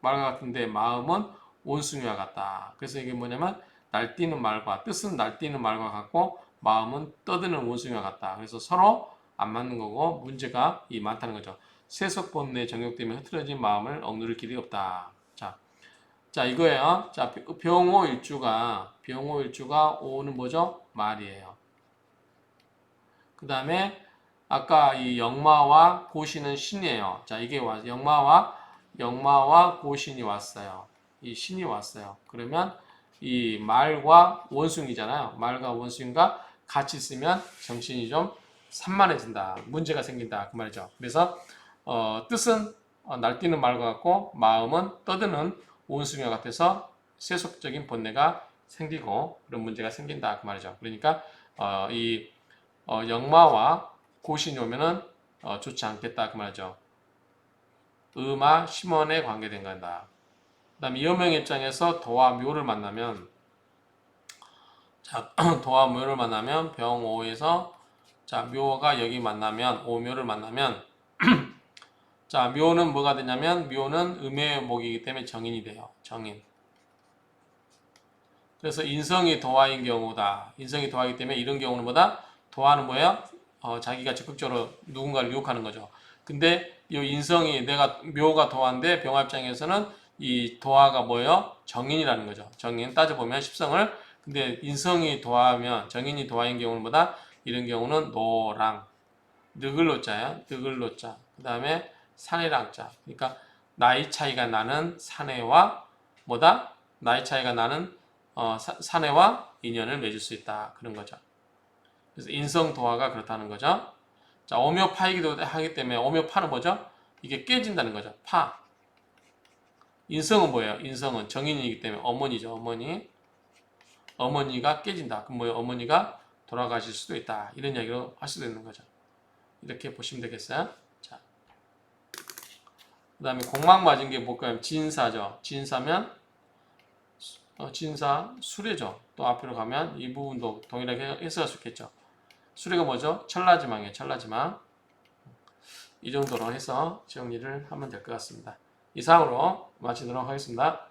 같은데 마음은 원숭이와 같다. 그래서 이게 뭐냐면 날뛰는 말과 뜻은 날뛰는 말과 같고 마음은 떠드는 원숭이와 같다. 그래서 서로 안 맞는 거고 문제가 많다는 거죠. 세속 본내 정욕 때문에 흐트러진 마음을 억누를 길이 없다. 자 이거예요. 자 병호일주가 오는 뭐죠? 말이에요. 그 다음에 아까 이 영마와 고신은 신이에요. 자 이게 영마와 고신이 왔어요. 이 신이 왔어요. 그러면 이 말과 원숭이잖아요. 말과 원숭이가 같이 있으면 정신이 좀 산만해진다. 문제가 생긴다. 그 말이죠. 그래서 뜻은 날뛰는 말과 같고 마음은 떠드는 원숭이와 같아서 세속적인 본내가 생기고 그런 문제가 생긴다. 그 말이죠. 그러니까 영마와 고신이 오면은 좋지 않겠다. 그 말이죠. 음화 심원에 관계된 거다. 그 다음에 여명 입장에서 도와 묘를 만나면 자, 도와 묘를 만나면 병오에서 자, 묘가 여기 만나면 오묘를 만나면 자, 묘는 뭐가 되냐면 묘는 음의 목이기 때문에 정인이 돼요. 정인. 그래서 인성이 도화인 경우다. 인성이 도화이기 때문에 이런 경우는 뭐다? 도화는 뭐예요? 자기가 적극적으로 누군가를 유혹하는 거죠. 근데 이 인성이 내가 묘가 도화인데 병화 입장에서는 이 도화가 뭐예요? 정인이라는 거죠. 정인 따져보면 십성을 근데 인성이 도화하면 정인이 도화인 경우는 뭐다? 이런 경우는 노랑 느글노자야. 느글노자. 그 다음에 사내랑자. 그러니까 나이 차이가 나는 사내와 뭐다? 나이 차이가 나는 사내와 인연을 맺을 수 있다. 그런 거죠. 그래서 인성도화가 그렇다는 거죠. 자, 오묘파이기도 하기 때문에 오묘파는 뭐죠? 이게 깨진다는 거죠. 파. 인성은 뭐예요? 인성은 정인이기 때문에 어머니죠. 어머니가 깨진다. 그럼 뭐예요? 어머니가 돌아가실 수도 있다. 이런 이야기로 할 수도 있는 거죠. 이렇게 보시면 되겠어요. 자, 그 다음에 공막 맞은 게 뭘까요? 진사죠. 진사면 진사 수레죠. 또 앞으로 가면 이 부분도 동일하게 해석할 수 있겠죠. 수레가 뭐죠? 천라지망이에요. 천라지망. 이 정도로 해서 정리를 하면 될 것 같습니다. 이상으로 마치도록 하겠습니다.